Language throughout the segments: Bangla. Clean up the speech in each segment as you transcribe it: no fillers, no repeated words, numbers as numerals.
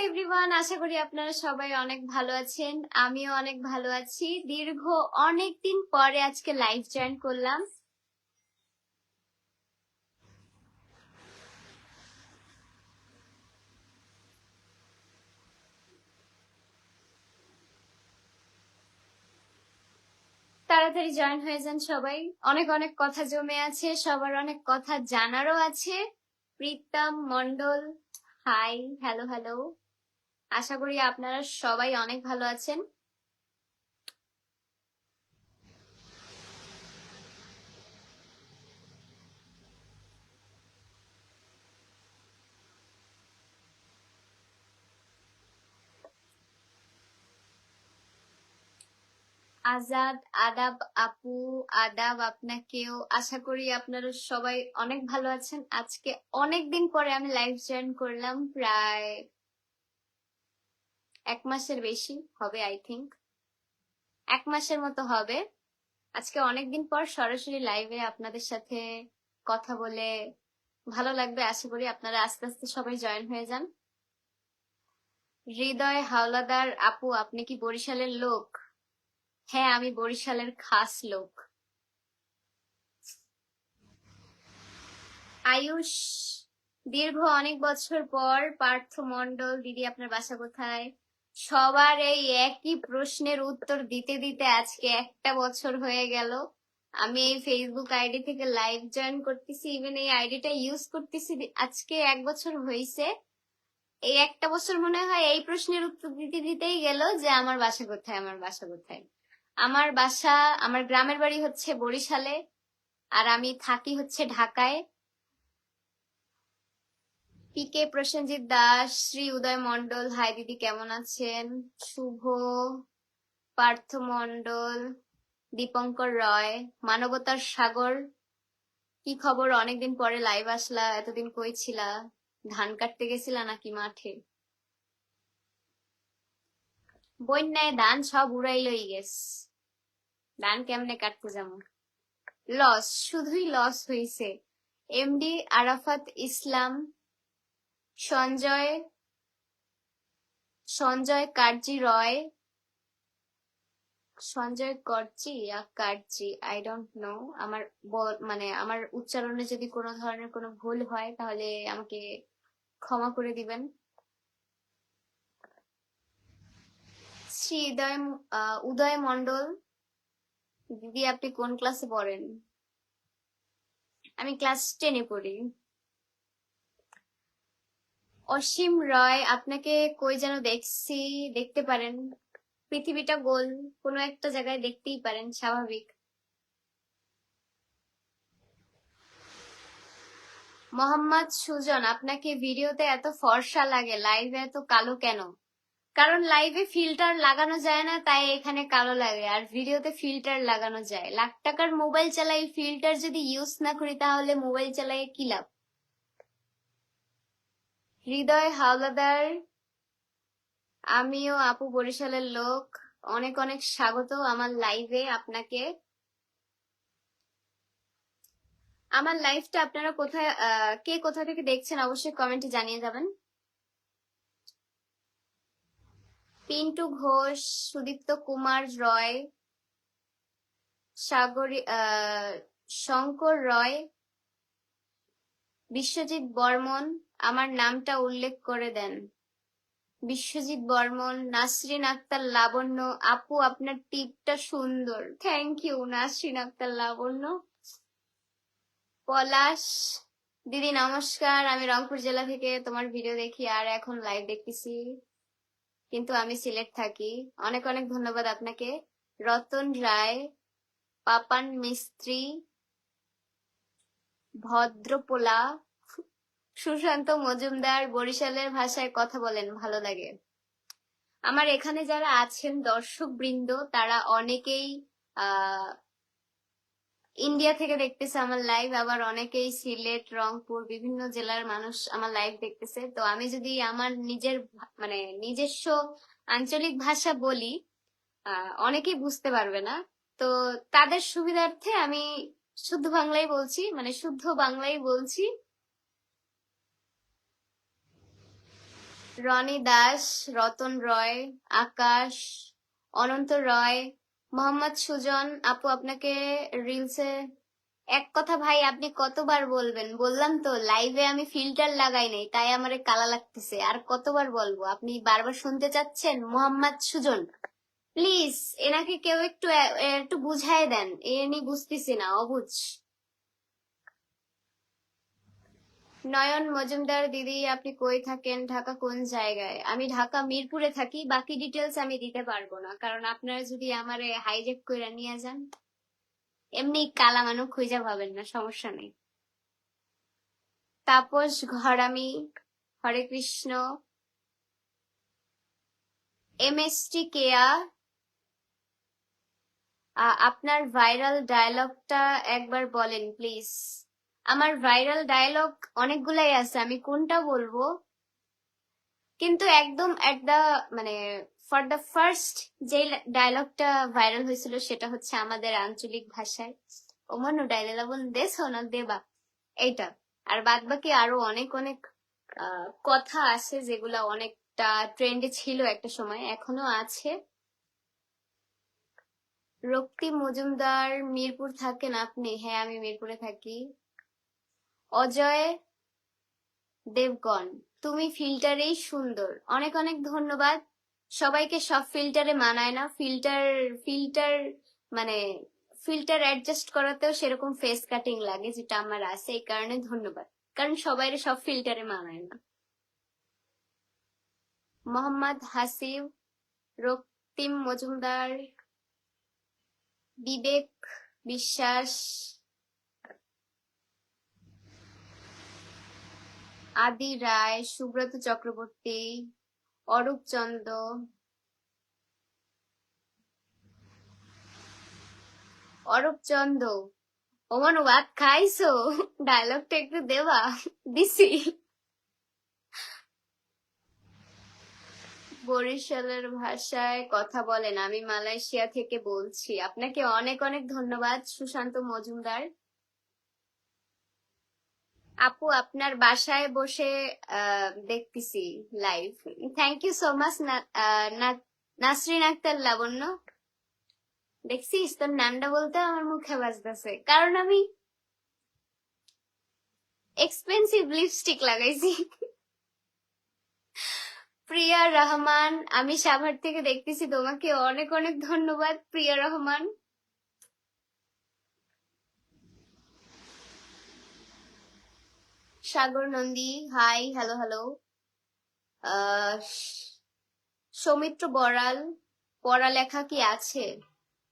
এভরিওয়ান, আশা করি আপনারা সবাই অনেক ভালো আছেন। আমিও অনেক ভালো আছি। দীর্ঘ অনেকদিন পরে আজকে লাইভ জয়েন করলাম। তাড়াতাড়ি জয়েন হয়ে যান সবাই। অনেক অনেক কথা জমে আছে, সবার অনেক কথা জানারও আছে। Pritam Mondal, hi, hello hello. আশা করি আপনারা সবাই অনেক ভালো আছেন। আজাদ, আদাব আপু, আদাব আপনাকেও। আশা করি আপনারা সবাই অনেক ভালো আছেন। আজকে অনেকদিন পরে আমি লাইভ জয়েন করলাম, প্রায় 1 মাসের বেশি হবে, আই থিঙ্ক 1 মাসের মতো হবে। আজকে অনেকদিন পর সরাসরি লাইভে আপনাদের সাথে কথা বলে ভালো লাগবে। আশা করি আপনারা আস্তে আস্তে সবাই জয়েন হয়ে যান। হৃদয় হাওলাদার আপু, আপনি কি বরিশালের লোক? হ্যাঁ, আমি বরিশালের খাস লোক। আয়ুষ, দীর্ঘ অনেক বছর পর। পার্থ মন্ডল, দিদি আপনার বাসা কোথায়? সবার এই একই প্রশ্নের উত্তর দিতে দিতে আজকে 1 বছর হয়ে গেল। আমি এই ফেসবুক আইডি থেকে লাইভ জয়েন করতেছি, ইভেন এই আইডিটা ইউজ করতেছি আজকে 1 বছর হয়েছে। এই 1 বছর মনে হয় এই প্রশ্নের উত্তর দিতে দিতেই গেল যে আমার বাসা কোথায়, আমার বাসা কোথায়। আমার বাসা, আমার গ্রামের বাড়ি হচ্ছে বরিশালে, আর আমি থাকি হচ্ছে ঢাকায়। পিকে প্রসেনজিৎ দাস, শ্রী উদয় মন্ডল, হাই দিদি কেমন আছেন? শুভ, পার্থ মন্ডল, দীপঙ্কর রয়, মানবতার সাগর, কি খবর? অনেকদিন পরে লাইভ আসলা, এতদিন কই ছিলা? ধান কাটতে গেছিলা নাকি মাঠে? বন্যায় ধান সব উড়াই লই গেছ, ধান কেমনে কাটতে যাবো? লস, শুধুই লস হইছে। MD Arafat Islam, Sanjay Sanjay Karji Roy, Sanjay Karji Karji, I don't know. আমার মানে আমার উচ্চারণে যদি কোনো ধরনের কোনো ভুল হয় তাহলে আমাকে ক্ষমা করে দিবেন। শ্রী উদয় মন্ডল, দিদি আপনি কোন ক্লাসে পড়েন? আমি ক্লাস 10-এ পড়ি। অসীম রয়, আপনাকে কই যেন দেখছি, দেখতে পারেন। পৃথিবীটা গোল, কোনো একটা জায়গায় দেখতেই পারেন, স্বাভাবিক। মোহাম্মদ সুজন, আপনাকে ভিডিওতে এত ফর্সা লাগে, লাইভে এত কালো কেন? কারণ লাইভে ফিল্টার লাগানো যায় না, তাই এখানে কালো লাগে, আর ভিডিওতে ফিল্টার লাগানো যায়। লাখ টাকার মোবাইল চালাই, ফিল্টার যদি ইউজ না করি তাহলে মোবাইল চালাই কি লাভ? হৃদয় হাওলাদার, আমিও আপু বরিশালের লোক। অনেক অনেক স্বাগত আমার লাইভে আপনাকে। আমার লাইভটা আপনারা কোথায়, কে কোথা থেকে দেখছেন অবশ্যই কমেন্টে জানিয়ে যাবেন। পিন্টু ঘোষ, সুদীপ্ত কুমার রয়, সাগরী, শঙ্কর রয়, বিশ্বজিৎ বর্মন, আমার নামটা উল্লেখ করে দেন। বিশ্বজিৎ বর্মন, নাসরিন আক্তার লাবণ্য, আপু আপনার টিপটা সুন্দর, থ্যাংক ইউ নাসরিন আক্তার লাবণ্য। পলাশ, দিদি নমস্কার, আমি রংপুর জেলা থেকে তোমার ভিডিও দেখি আর এখন লাইভ দেখতেছি, কিন্তু আমি সিলেট থাকি। অনেক অনেক ধন্যবাদ আপনাকে। রতন রায়, পাপান মিস্ত্রি, ভদ্রপোলা, সুশান্ত মজুমদার, বরিশালের ভাষায় কথা বলেন, ভালো লাগে। আমার এখানে যারা আছেন দর্শক বৃন্দ, তারা অনেকেই ইন্ডিয়া থেকে দেখতেছে আমার লাইভ, আবার অনেকেই সিলেট, রংপুর, বিভিন্ন জেলার মানুষ আমার লাইভ দেখতেছে। তো আমি যদি আমার নিজের মানে নিজস্ব আঞ্চলিক ভাষা বলি, অনেকেই বুঝতে পারবে না। তো তাদের সুবিধার্থে আমি শুদ্ধ বাংলাই বলছি, মানে শুদ্ধ বাংলাই বলছি। রনি দাস, রতন রয়, আকাশ, অনন্ত রয়, মোহাম্মদ সুজন। আপু আপনাকে রিলসে এক কথা ভাই আপনি কতবার বলবেন? বললাম তো লাইভে আমি ফিল্টার লাগাই নাই, তাই আমারে কালা লাগতেছে। আর কতবার বলবো? আপনি বারবার শুনতে চাচ্ছেন। মোহাম্মদ সুজন, প্লিজ এনাকে কেউ একটু একটু বুঝাই দেন, এনি বুঝতেছি না, অবুঝ। নয়ন মজুমদার দিদি, আপনি কই থাকেন? ঢাকা কোন জায়গায়? আমি ঢাকা মিরপুরে থাকি, বাকি ডিটেলস আমি দিতে পারবো না, কারণ আপনারা যদি আমারে হাইজ্যাক কইরা নিয়ে যান, এমনি কালা মানুষ খুঁজা পাবেন না, সমস্যা নেই। তাপস ঘরামি, হরে কৃষ্ণ। এমএসটি কেয়া, আপনার ভাইরাল ডায়লগটা একবার বলেন প্লিজ। আমার ভাইরাল ডায়লগ অনেকগুলাই আছে, আমি কোনটা বলবো? কিন্তু একদম এট দা মানে ফর দ্য ফার্স্ট যে ডায়লগটা ভাইরাল হয়েছিল সেটা হচ্ছে আমাদের আঞ্চলিক ভাষায়, ওমানো ডায়লগ বল দেশ না দেবা, এইটা। আর বাদ বাকি আরো অনেক অনেক কথা আছে যেগুলা অনেকটা ট্রেন্ডে ছিল একটা সময়, এখনো আছে। রক্তিম মজুমদার, মিরপুর থাকেন আপনি? হ্যাঁ আমি মিরপুরে থাকি। অজয় দেবগন, তুমি ফিল্টারেই সুন্দর, অনেক অনেক ধন্যবাদ। সবাইকে সব ফিল্টারে মানায় না, ফিল্টার ফিল্টার মানে ফিল্টার অ্যাডজাস্ট করাতেও সেরকম ফেস কাটিং লাগে, যেটা আমার আছে, এই কারণে ধন্যবাদ। কারণ সবাই সব ফিল্টারে মানায় না। মোহাম্মদ হাসিব, রক্তিম মজুমদার, বিবেক বিশ্বাস, আদি রায়, সুব্রত চক্রবর্তী, অরূপ চন্দ্র, অরূপ চন্দ্র। ওমান ভাত খাইছো? ডায়লগটা একটু দেবা? দিছি। বরিশালের ভাষায় কথা বলেন, আমি মালয়েশিয়া থেকে বলছি। আপনাকে অনেক অনেক ধন্যবাদ সুশান্ত মজুমদার। আপু আপনার বাসায় বসে দেখতেছি live. Thank you so much. Nasrin Akter Labanya, দেখছিস তোর নামটা বলতে আমার মুখে বাজতেছে, কারণ আমি এক্সপেন্সিভ লিপস্টিক লাগাইছি। প্রিয়া রহমান, আমি সাভার থেকে দেখতেছি, তোমাকে অনেক অনেক ধন্যবাদ Priya Rahman. Sagar Nandi, hi, hello hello. Soumitra Baral, পড়ালেখা কি আছে?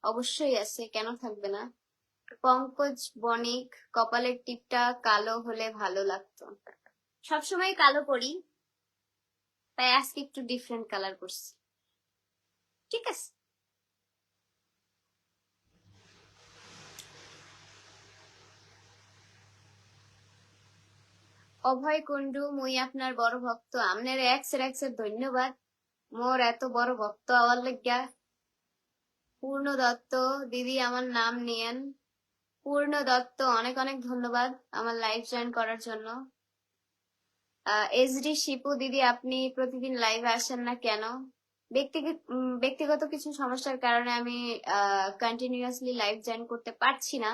অবশ্যই আছে, কেন থাকবে না। পঙ্কজ বণিক, কপালের টিপটা কালো হলে ভালো লাগতো। সবসময় কালো করি, তাই আজকে একটু ডিফারেন্ট কালার করছি, ঠিক আছে। অভয় কুন্ডু, মুই আপনার বড় ভক্ত। আপনার এক্সের এক্সের ধন্যবাদ, মোর এত বড় ভক্ত হওয়ার লাগিয়া। পূর্ণ দত্ত, দিদি আমার নাম নিয়েন। পূর্ণ দত্ত, অনেক অনেক ধন্যবাদ আমার লাইভ জয়েন করার জন্য। এসডি শিপু দিদি, আপনি প্রতিদিন লাইভে আসেন না কেন? ব্যক্তিগত কিছু সমস্যার কারণে আমি কন্টিনিউয়াসলি লাইভ জয়েন করতে পারছি না,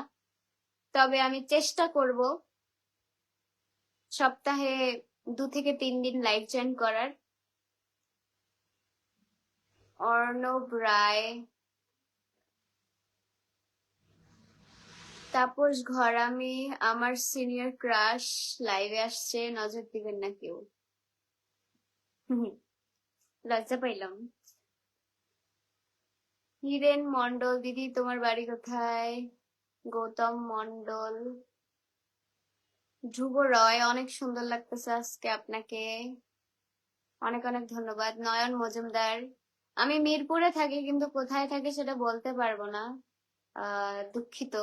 তবে আমি চেষ্টা করব সপ্তাহে 2 থেকে 3 দিন লাইভ জয়েন করার। অর্ণব রায়, তাপস ঘরামি, আমার সিনিয়র ক্রাশ লাইভে আসছে, নজর দিবেন না কেউ। লজ্জা পাইলাম। হিরেন মন্ডল দিদি, তোমার বাড়ি কোথায়? গৌতম মন্ডল, ধ্রুব রয়, অনেক সুন্দর লাগতেছে আজকে আপনাকে, অনেক অনেক ধন্যবাদ। নয়ন মজুমদার, আমি মিরপুরে থাকি কিন্তু কোথায় থাকি সেটা বলতে পারবো না, দুঃখিত।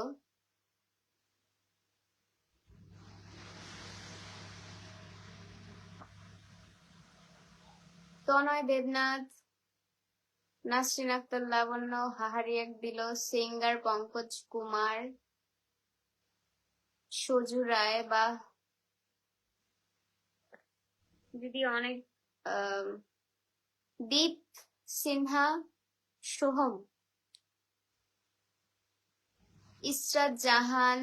তনয় দেবনাথ, নাসরিন আক্তার লাবণ্য, হাহারি এক দিল, সিঙ্গার পঙ্কজ কুমার, সজু রায়, বা দিদি অনেক আহ, দীপ সিনহা, সোহম, ইসরাত জাহান,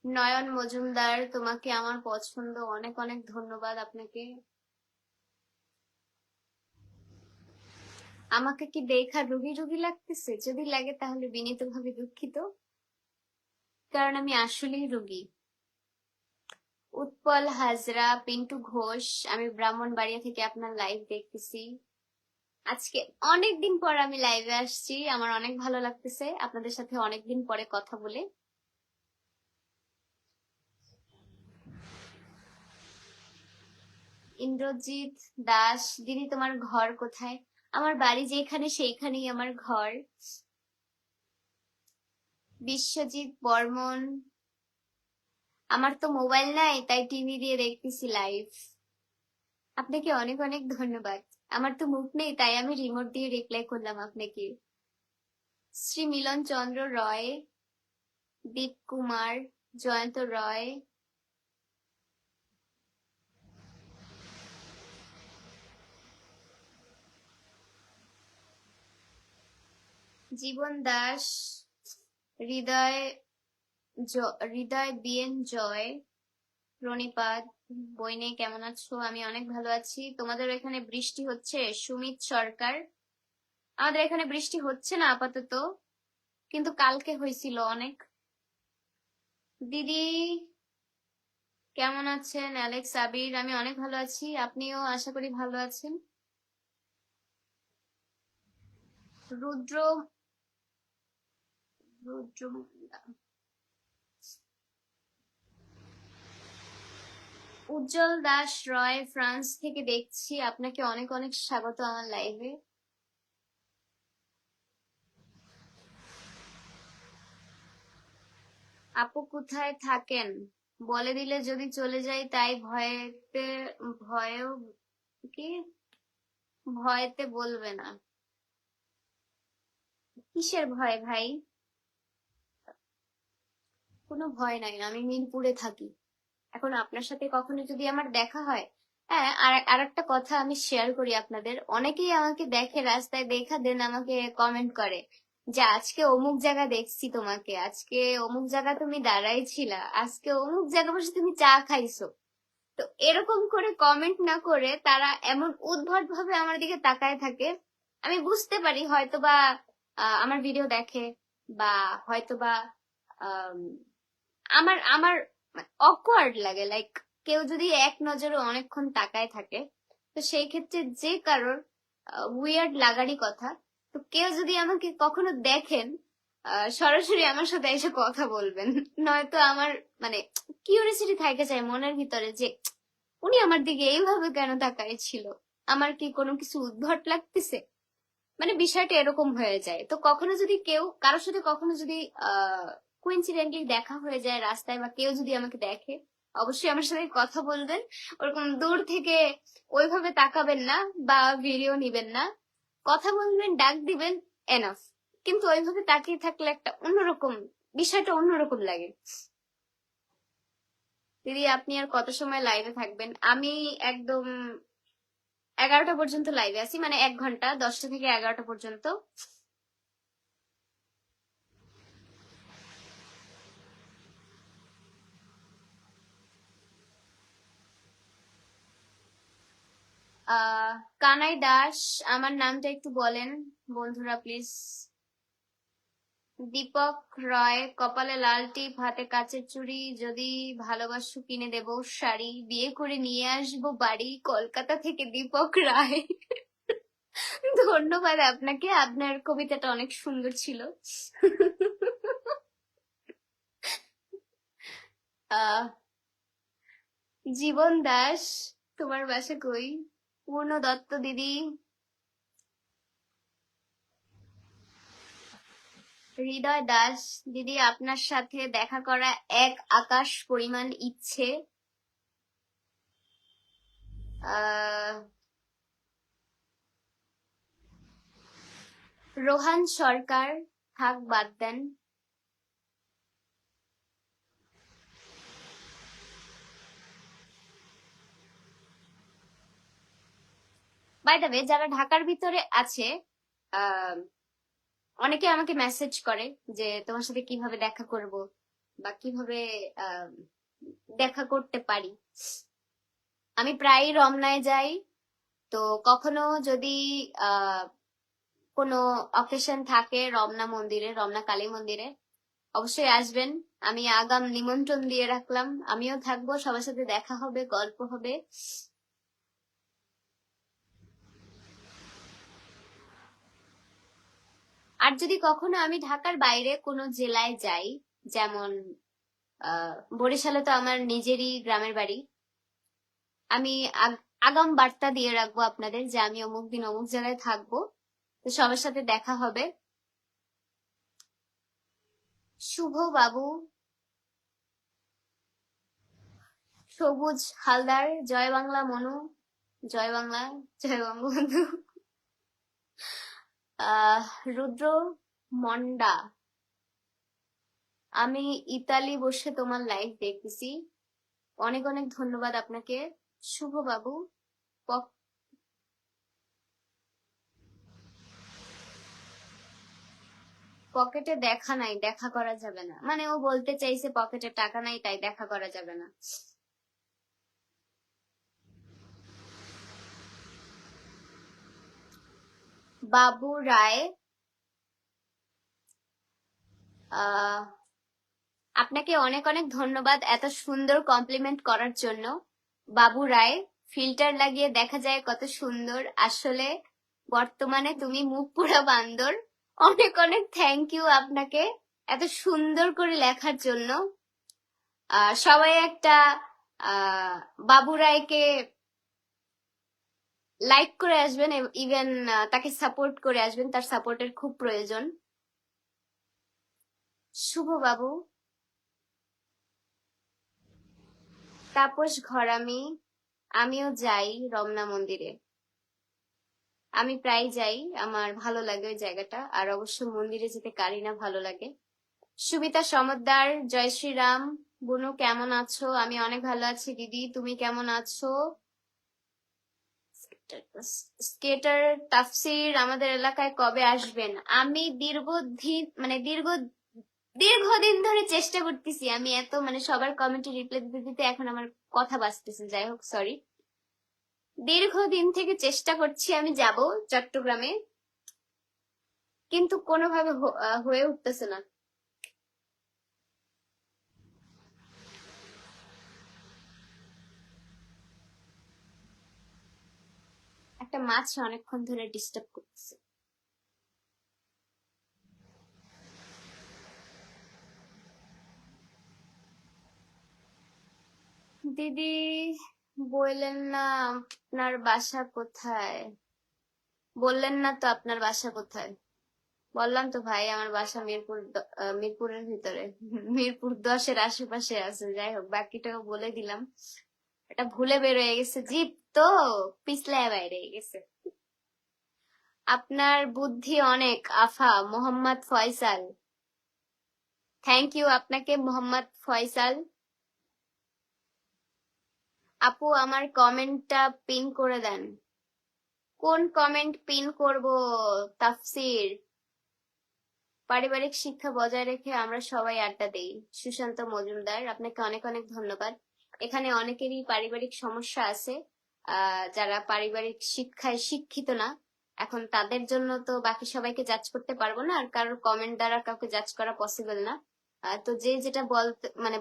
নয়ন মজুমদার, তোমাকে আমার পছন্দ, অনেক অনেক ধন্যবাদ আপনাকে। আমাকে কি দেখা রোগী রোগী লাগতেছে? যদি লাগে তাহলে বিনীতভাবে দুঃখিত, কারণ আমি আসলেই রোগী। উৎপল হাজরা, পিন্টু ঘোষ, আমি ব্রাহ্মণবাড়িয়া থেকে আপনার লাইভ দেখতেছি। আজকে অনেকদিন পর আমি লাইভে আসছি, আমার অনেক ভালো লাগতেছে আপনাদের সাথে অনেকদিন পরে কথা বলে। ইন্দ্রজিৎ দাস, দিদি তোমার ঘর কোথায়? আমার বাড়ি যেখানে সেইখানেই আমার ঘর। বিশ্বজিৎ বর্মন, আমার তো মোবাইল নাই তাই টিভি দিয়ে দেখতেছি লাইভ। আপনাকে অনেক অনেক ধন্যবাদ। আমার তো মুখ নেই তাই আমি রিমোট দিয়ে রিপ্লাই করলাম আপনাকে। শ্রী মিলন চন্দ্র রয়, দীপ কুমার, জয়ন্ত রয়, জীবন দাস, হৃদয় হৃদয় বিএন জয়, রনিপাত, বইনে কেমন আছো? আমি অনেক ভালো আছি। তোমাদের এখানে বৃষ্টি হচ্ছে? সুমিত সরকার, আমাদের এখানে বৃষ্টি হচ্ছে না আপাতত, কিন্তু কালকে হয়েছিল অনেক। দিদি কেমন আছেন? অ্যালেক্স আবির, আমি অনেক ভালো আছি, আপনিও আশা করি ভালো আছেন। রুদ্র রুদ্র উজ্জ্বল দাস রয়, ফ্রান্স থেকে দেখছি, আপনাকে অনেক অনেক স্বাগত আমার লাইভে। আপু কোথায় থাকেন? বলে দিলে যদি চলে যাই, তাই ভয়েও কি ভয়তে বলবে না? কিসের ভয় ভাই? কোনো ভয় নাই, আমি মিরপুরে থাকি। এখন আপনার সাথে কখনো যদি আমার দেখা হয়, হ্যাঁ, আর একটা কথা আমি শেয়ার করি আপনাদের, অনেকেই আমাকে দেখে রাস্তায়, দেখা দেন আমাকে কমেন্ট করে যে আজকে অমুক জায়গা দেখছি তোমাকে, আজকে অমুক জায়গা তুমি দাঁড়াই ছিলা, আজকে অমুক জায়গা বসে তুমি চা খাইছো। তো এরকম করে কমেন্ট না করে তারা এমন উদ্ভট ভাবে আমার দিকে তাকায় থাকে, আমি বুঝতে পারি হয়তোবা আমার ভিডিও দেখে, বা হয়তোবা আম, আমার আমার অকওয়ার্ড লাগে, লাইক কেউ যদি এক নজরে অনেকক্ষণ তাকায় থাকে, তো সেই ক্ষেত্রে যে কারোর উইয়ার্ড লাগারই কথা। তো কেউ যদি আমাকে কখনো দেখেন, সরাসরি আমার সাথে এসে কথা বলবেন, নয়তো আমার মানে কিউরিয়াসিটি থাকে যায় মনের ভিতরে যে উনি আমার দিকে এইভাবে কেন তাকায় ছিল, আমার কি কোনো কিছু উদ্ভট লাগতেছে, মানে বিষয়টা এরকম হয়ে যায়। তো কখনো যদি কেউ কারোর সাথে কখনো যদি কোইন্সিডেন্টলি দেখা হয়ে যায় রাস্তায়, বা কেউ যদি আমাকে দেখে, অবশ্যই আমার সাথে কথা বলবেন। ওরকম দূর থেকে ওইভাবে তাকাবেন না বা ভিডিও নিবেন না, কথা বলবেন, ডাক দিবেন, এনাফ। কিন্তু ওইভাবে তাকিয়ে থাকলে একটা অন্যরকম বিষয়টা অন্যরকম লাগে। দিদি আপনি আর কত সময় লাইভে থাকবেন? আমি একদম 11টা পর্যন্ত লাইভে আছি, মানে 1 ঘন্টা, 10টা থেকে 11টা পর্যন্ত। কানাই দাস, আমার নামটা একটু বলেন বন্ধুরা প্লিজ। দীপক রয়, কপালে লাল টিপ, হাতে কাচের চুড়ি, যদি ভালোবাসো কিনে দেব শাড়ি, বিয়ে করে নিয়ে আসবো বাড়ি, কলকাতা থেকে দীপক রায়। ধন্যবাদ আপনাকে, আপনার কবিতাটা অনেক সুন্দর ছিল। আহ জীবন দাস, তোমার বাসা কই? পূর্ণ দত্ত দিদি, হৃদয় দাস, দিদি আপনার সাথে দেখা করা এক আকাশ পরিমাণ ইচ্ছে। আহ রোহান সরকার, থাক বাদ দেন। বাই দ্য ওয়ে, যারা ঢাকার ভিতরে আছে, আহ অনেকে আমাকে মেসেজ করে যে তোমার সাথে কিভাবে দেখা করব বা কিভাবে আহ, দেখা করতে পারি। আমি প্রায় রমনায় যাই, তো কখনো যদি আহ কোনো অকেশন থাকে রমনা মন্দিরে, রমনা কালী মন্দিরে, অবশ্যই আসবেন। আমি আগাম নিমন্ত্রণ দিয়ে রাখলাম, আমিও থাকবো, সবার সাথে দেখা হবে, গল্প হবে। আর যদি কখনো আমি ঢাকার বাইরে কোনো জেলায় যাই, যেমন বরিশালে তো আমার নিজেরই গ্রামের বাড়ি, আমি আগাম বার্তা দিয়ে রাখবো আপনাদের যে আমি অমুক দিন অমুক জায়গায় থাকবো, তো সবার সাথে দেখা হবে। শুভ বাবু, সবুজ হালদার, জয় বাংলা মনু, জয় বাংলা, জয় বঙ্গবন্ধু। আহ রুদ্র মন্ডা, আমি ইতালি বসে তোমার লাইভ দেখতেছি, অনেক অনেক ধন্যবাদ আপনাকে শুভ বাবু। পকেটে দেখা নাই, দেখা করা যাবে না, মানে ও বলতে চাইছে পকেটে টাকা নাই তাই দেখা করা যাবে না। বাবু রায়, আহ আপনাকে অনেক অনেক ধন্যবাদ এত সুন্দর কমপ্লিমেন্ট করার জন্য। বাবু রায়, ফিল্টার লাগিয়ে দেখা যায় কত সুন্দর, আসলে বর্তমানে তুমি মুখ পুরা বান্দর। অনেক অনেক থ্যাংক ইউ আপনাকে এত সুন্দর করে লেখার জন্য। সবাই একটা আহ বাবু রায়কে লাইক করে আসবেন, ইভেন তাকে সাপোর্ট করে আসবেন, তার সাপোর্টের খুব প্রয়োজন। শুভ বাবু, তাপস ঘরামি, আমিও যাই রমনা মন্দিরে, আমি প্রায় যাই, আমার ভালো লাগে ওই জায়গাটা, আর অবশ্য মন্দিরে যেতে কারি না ভালো লাগে। সুবিতা সমদ্দার, জয় শ্রীরাম। বুনু কেমন আছো? আমি অনেক ভালো আছি দিদি, তুমি কেমন আছো? স্কেটার তাফসির, আমাদের এলাকায় কবে আসবেন? আমি দীর্ঘদিন ধরে চেষ্টা করতেছি, আমি এত সবার কমেন্টে রিপ্লাই দিতে দিতে এখন আমার কথা বাঁচতেছে, যাই হোক সরি। দীর্ঘদিন থেকে চেষ্টা করছি আমি যাব চট্টগ্রামে, কিন্তু কোনোভাবে হয়ে উঠতেছে না। একটা মাছ অনেকক্ষণ ধরে ডিস্টার্ব করতেছে। দিদি বললেন না আপনার বাসা কোথায়? বললেন না তো আপনার বাসা কোথায়? বললাম তো ভাই, আমার বাসা মিরপুরের ভিতরে, মিরপুর 10-এর আশেপাশে আছে। যাই হোক, বাকিটাও বলে দিলাম, এটা ভুলে বের হয়ে গেছে, জিপ তো পিছলায় বাইরে গেছে। আপনার বুদ্ধি অনেক আফা, মোহাম্মদ ফয়সাল। থ্যাংক ইউ আপনাকে মোহাম্মদ ফয়সাল। আপু আমার কমেন্টটা পিন করে দেন। কোন কমেন্ট পিন করব তাফসির? পারিবারিক শিক্ষা বজায় রেখে আমরা সবাই আড্ডা দেই, সুশান্ত মজুমদার, আপনাকে অনেক অনেক ধন্যবাদ। এখানে অনেকেরই পারিবারিক সমস্যা আছে, যারা পারিবারিক শিক্ষায় শিক্ষিত না। এখন তাদের জন্য তো বাকি সবাইকে জাজ করতে পারবো না, আর কারোর কমেন্ট দ্বারা কাউকে জাজ করা পসিবল না। তো যে যেটা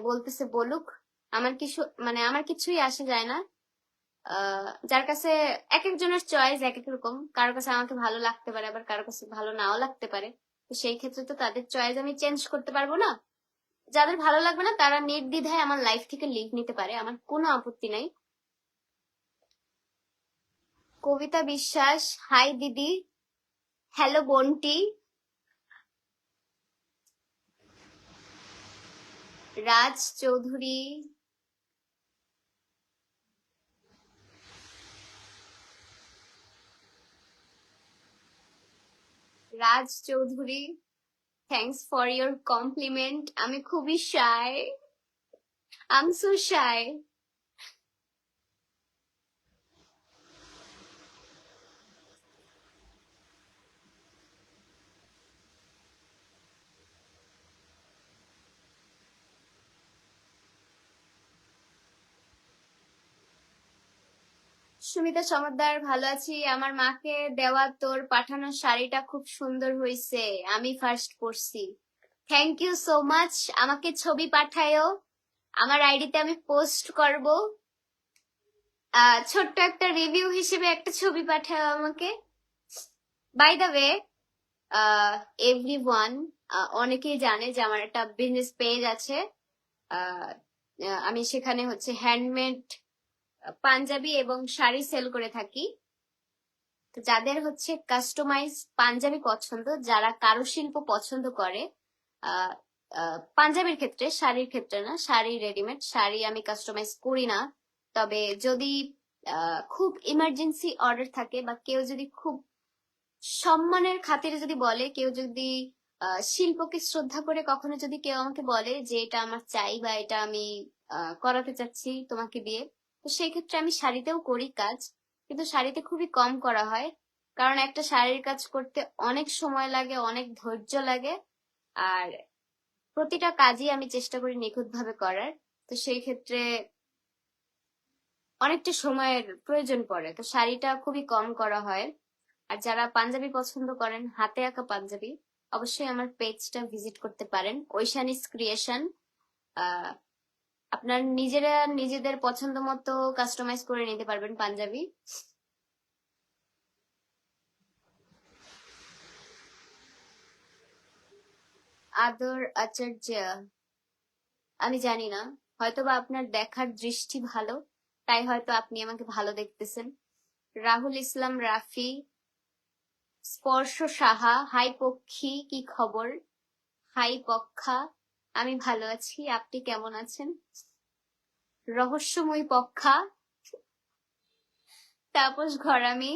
বলতেছে বলুক, আমার কিছু আমার কিছুই আসে যায় না। যার কাছে এক একজনের চয়েস এক এক রকম, কারোর কাছে আমাকে ভালো লাগতে পারে, আবার কারোর কাছে ভালো নাও লাগতে পারে, তো সেই ক্ষেত্রে তো তাদের চয়েস আমি চেঞ্জ করতে পারবো না। যাদের ভালো লাগবে না তারা নির্দ্বিধায় আমার লাইফ থেকে লিভ নিতে পারে, আমার কোনো আপত্তি নাই। কবিতা বিশ্বাস, হাই দিদি, hello Bunty. Raj Chowdhury, Raj Chowdhury, thanks for your compliment. আমি খুবই shy, I am so shy. Sumita Samaddar, ভালো আছি। আমার মাকে দেওয়া তোর পাঠানো শাড়িটা খুব সুন্দর হয়েছে, আমি ফার্স্ট পরছি। Thank you so much. আমাকে ছবি পাঠায়ও, আমার আইডিতে আমি পোস্ট করব। ছোট্ট একটা রিভিউ হিসেবে একটা ছবি পাঠাও আমাকে। বাই দ্য ওয়ে, এভরিওয়ান, অনেকেই জানে যে আমার একটা বিজনেস পেজ আছে। আহ, আমি সেখানে হচ্ছে হ্যান্ডমেড পাঞ্জাবি এবং শাড়ি সেল করে থাকি। তো যাদের হচ্ছে কাস্টমাইজ পাঞ্জাবি পছন্দ, যারা কারুশিল্প পছন্দ করে, আহ, পাঞ্জাবির ক্ষেত্রে, শাড়ির ক্ষেত্রে না, শাড়ি রেডিমেড শাড়ি আমি কাস্টমাইজ করি না। তবে যদি খুব ইমার্জেন্সি অর্ডার থাকে, বা কেউ যদি খুব সম্মানের খাতিরে যদি বলে, কেউ যদি শিল্পকে শ্রদ্ধা করে কখনো যদি কেউ আমাকে বলে যে এটা আমার চাই, বা এটা আমি করাতে চাচ্ছি তোমাকে দিয়ে, তো সেই ক্ষেত্রে আমি শাড়িতেও করি কাজ, কিন্তু শাড়িতে খুবই কম করা হয়। কারণ একটা শাড়ির কাজ করতে অনেক সময় লাগে, অনেক ধৈর্য লাগে। আর প্রতিটা কাজই আমি চেষ্টা করি নিখুঁত ভাবে করার। তো সেই ক্ষেত্রে অনেকটা সময়ের প্রয়োজন পড়ে, তো শাড়িটা খুবই কম করা হয়। আর যারা পাঞ্জাবি পছন্দ করেন, হাতে আঁকা পাঞ্জাবি, অবশ্যই আমার পেজটা ভিজিট করতে পারেন, ঐশানিস ক্রিয়েশন। আপনার নিজেরা নিজেদের পছন্দ মতো কাস্টমাইজ করে নিতে পারবেন পাঞ্জাবি। আদর আচার্য, আমি জানি না, হয়তোবা আপনার দেখার দৃষ্টি ভালো, তাই হয়তো আপনি আমাকে ভালো দেখতেছেন। রাহুল ইসলাম রাফি, স্পর্শ সাহা, হাই পক্ষী, কি খবর? হাই পক্ষা, আমি ভালো আছি, আপনি কেমন আছেন? রহস্যময় পক্ষা, তাপস ঘরামি,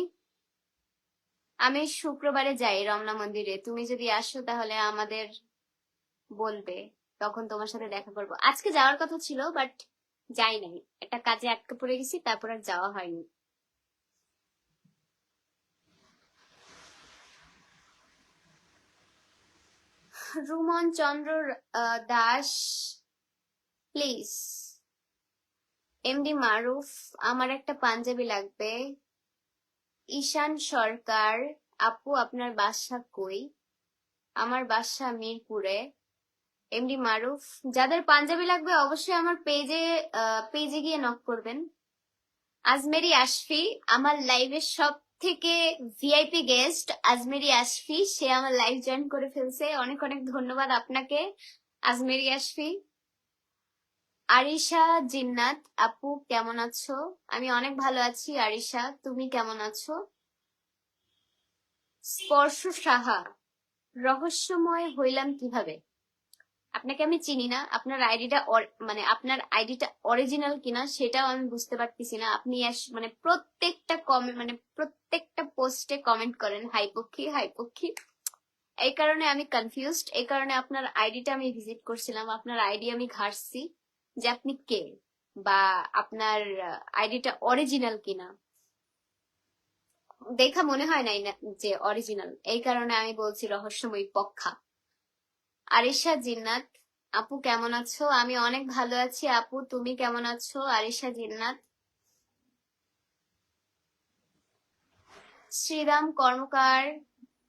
আমি শুক্রবারে যাই রমনা মন্দিরে, তুমি যদি আসো তাহলে আমাদের বলবে, তখন তোমার সাথে দেখা করবো। আজকে যাওয়ার কথা ছিল, বাট যাই নাই, একটা কাজে আটকে পড়ে গেছি, তারপর আর যাওয়া হয়নি। রুমন চন্দ্র দাস, প্লিজ। এমডি মারুফ, আমার একটা পাঞ্জাবি লাগবে। ঈশান সরকার, আপু আপনার বাসা কই? আমার বাসা মিরপুরে। এমডি মারুফ, যাদের পাঞ্জাবি লাগবে অবশ্যই আমার পেজে গিয়ে নক করবেন। আজমেরি আশফি, আমার লাইভের সব থেকে ভিআইপি গেস্ট আজমেরি আশফি, সে আমার লাইভ জয়েন করে ফেলছে, অনেক অনেক ধন্যবাদ আপনাকে আজমেরি আশফি। আরিশা জিন্নাত, আপু কেমন আছো? আমি অনেক ভালো আছি আরিশা, তুমি কেমন আছো? স্পর্শ সাহা, রহস্যময় হইলাম কিভাবে? আপনাকে আমি চিনি না, আপনার আইডিটা মানে আপনার আইডিটা অরিজিনাল কিনা সেটাও আমি বুঝতে পারতেছি না। আপনি মানে প্রত্যেকটা কমেন্ট, মানে প্রত্যেকটা পোস্টে কমেন্ট করেন হাই পক্ষী হাই পক্ষী, এই কারণে আমি কনফিউজড। এই কারণে আপনার আইডিটা আমি ভিজিট করছিলাম, আপনার আইডি আমি ঘাটছি যে আপনি কে, বা আপনার আইডিটা অরিজিনাল কিনা। দেখা মনে হয় নাই না যে অরিজিনাল, এই কারণে আমি বলছি রহস্যময়ী পক্ষা। আরিশা জিন্নাত, আপু কেমন আছো? আমি অনেক ভালো আছি আপু, তুমি কেমন আছো? আরিশা জিন্নাত। শ্রীরাম কর্মকার,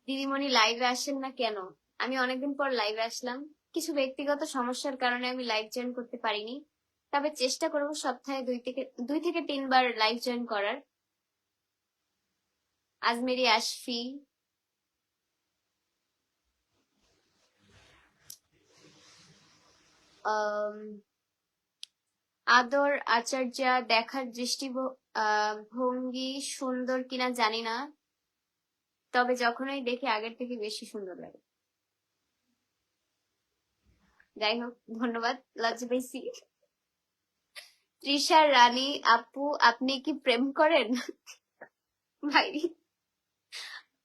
দিদিমণি লাইভে আসেন না কেন? আমি অনেকদিন পর লাইভে আসলাম, কিছু ব্যক্তিগত সমস্যার কারণে আমি লাইভ জয়েন করতে পারিনি, তবে চেষ্টা করবো সপ্তাহে 2 থেকে 3 বার লাইভ জয়েন করার। আজমেরি আশফি, আদর আচার্য, দেখার ভঙ্গি সুন্দর কিনা জানি না, তবে যখনই দেখি আগের থেকে বেশি সুন্দর লাগে। যাই হোক, ধন্যবাদ, লজ্জা পাইছি। তৃষা রানী, আপু আপনি কি প্রেম করেন? ভাই,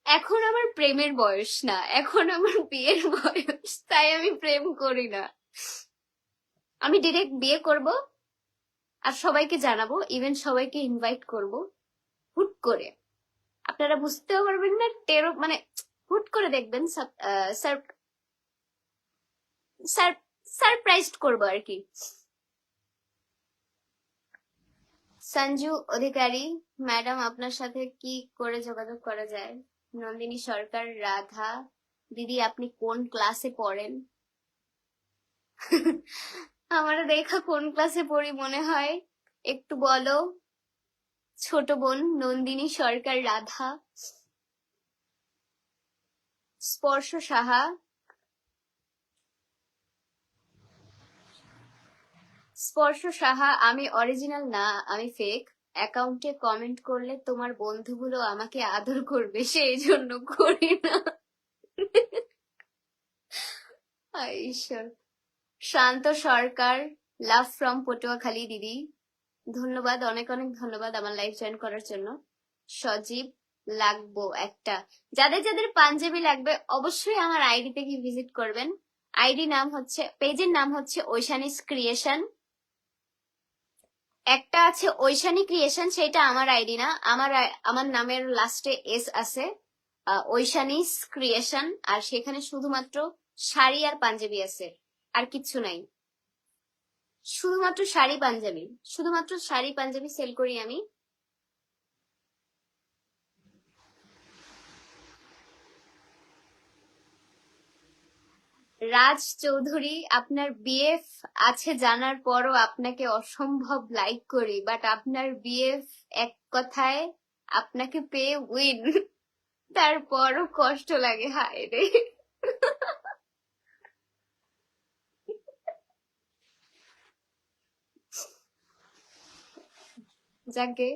এখন আমার প্রেমের বয়স না, এখন আমার বিয়ের বয়স, তাই আমি প্রেম করি না। আমি ডিরেক্ট বিয়ে করব, আর সবাইকে জানাবো, ইভেন সবাইকে ইনভাইট করব, হুট করে। আপনারা বুঝতেও পারবেন না, মানে হুট করে দেখবেন, সারপ্রাইজ করবো আর কি। সঞ্জু অধিকারী, ম্যাডাম আপনার সাথে কি করে যোগাযোগ করা যায়? নন্দিনী সরকার, রাধা দিদি আপনি কোন ক্লাসে পড়েন? আমার দেখা কোন ক্লাসে পড়ি মনে হয়, একটু বলো। ছোট বোন নন্দিনী সরকার, রাধা। স্পর্শ সাহা, স্পর্শ সাহা আমি অরিজিনাল না, আমি ফেক। অ্যাকাউন্টে কমেন্ট করলে তোমার বন্ধুগুলো আমাকে আদর করবে, সেই জন্য করি না। হায় ঈশ্বর। শান্ত সরকার, লাভ ফ্রম পটুয়াখালী দিদি, ধন্যবাদ, অনেক অনেক ধন্যবাদ আমার লাইভ জয়েন করার জন্য। সজীব, লাগবো একটা। যাদের যাদের পাঞ্জাবি লাগবে অবশ্যই আমার আইডিতে কি ভিজিট করবেন। আইডি নাম হচ্ছে, পেজের নাম হচ্ছে ঐশানীস ক্রিয়েশন। একটা আছে ঐশানী ক্রিয়েশন, সেটা আমার আইডি না, আমার নামের লাস্টে এস আছে। ঐশানীস ক্রিয়েশন, আর সেখানে শুধুমাত্র শাড়ি আর পাঞ্জাবি আছে, আর কিচ্ছু নাই। শুধুমাত্র শাড়ি পাঞ্জাবি, শুধুমাত্র শাড়ি পাঞ্জাবি সেল করি আমি। রাজ চৌধুরী, আপনার বিএফ আছে জানার পরও আপনাকে অসম্ভব লাইক করি, বাট আপনার বিএফ এক কথায় আপনাকে পেয়ে উইন, তারপরও কষ্ট লাগে, হায় রে। যাকে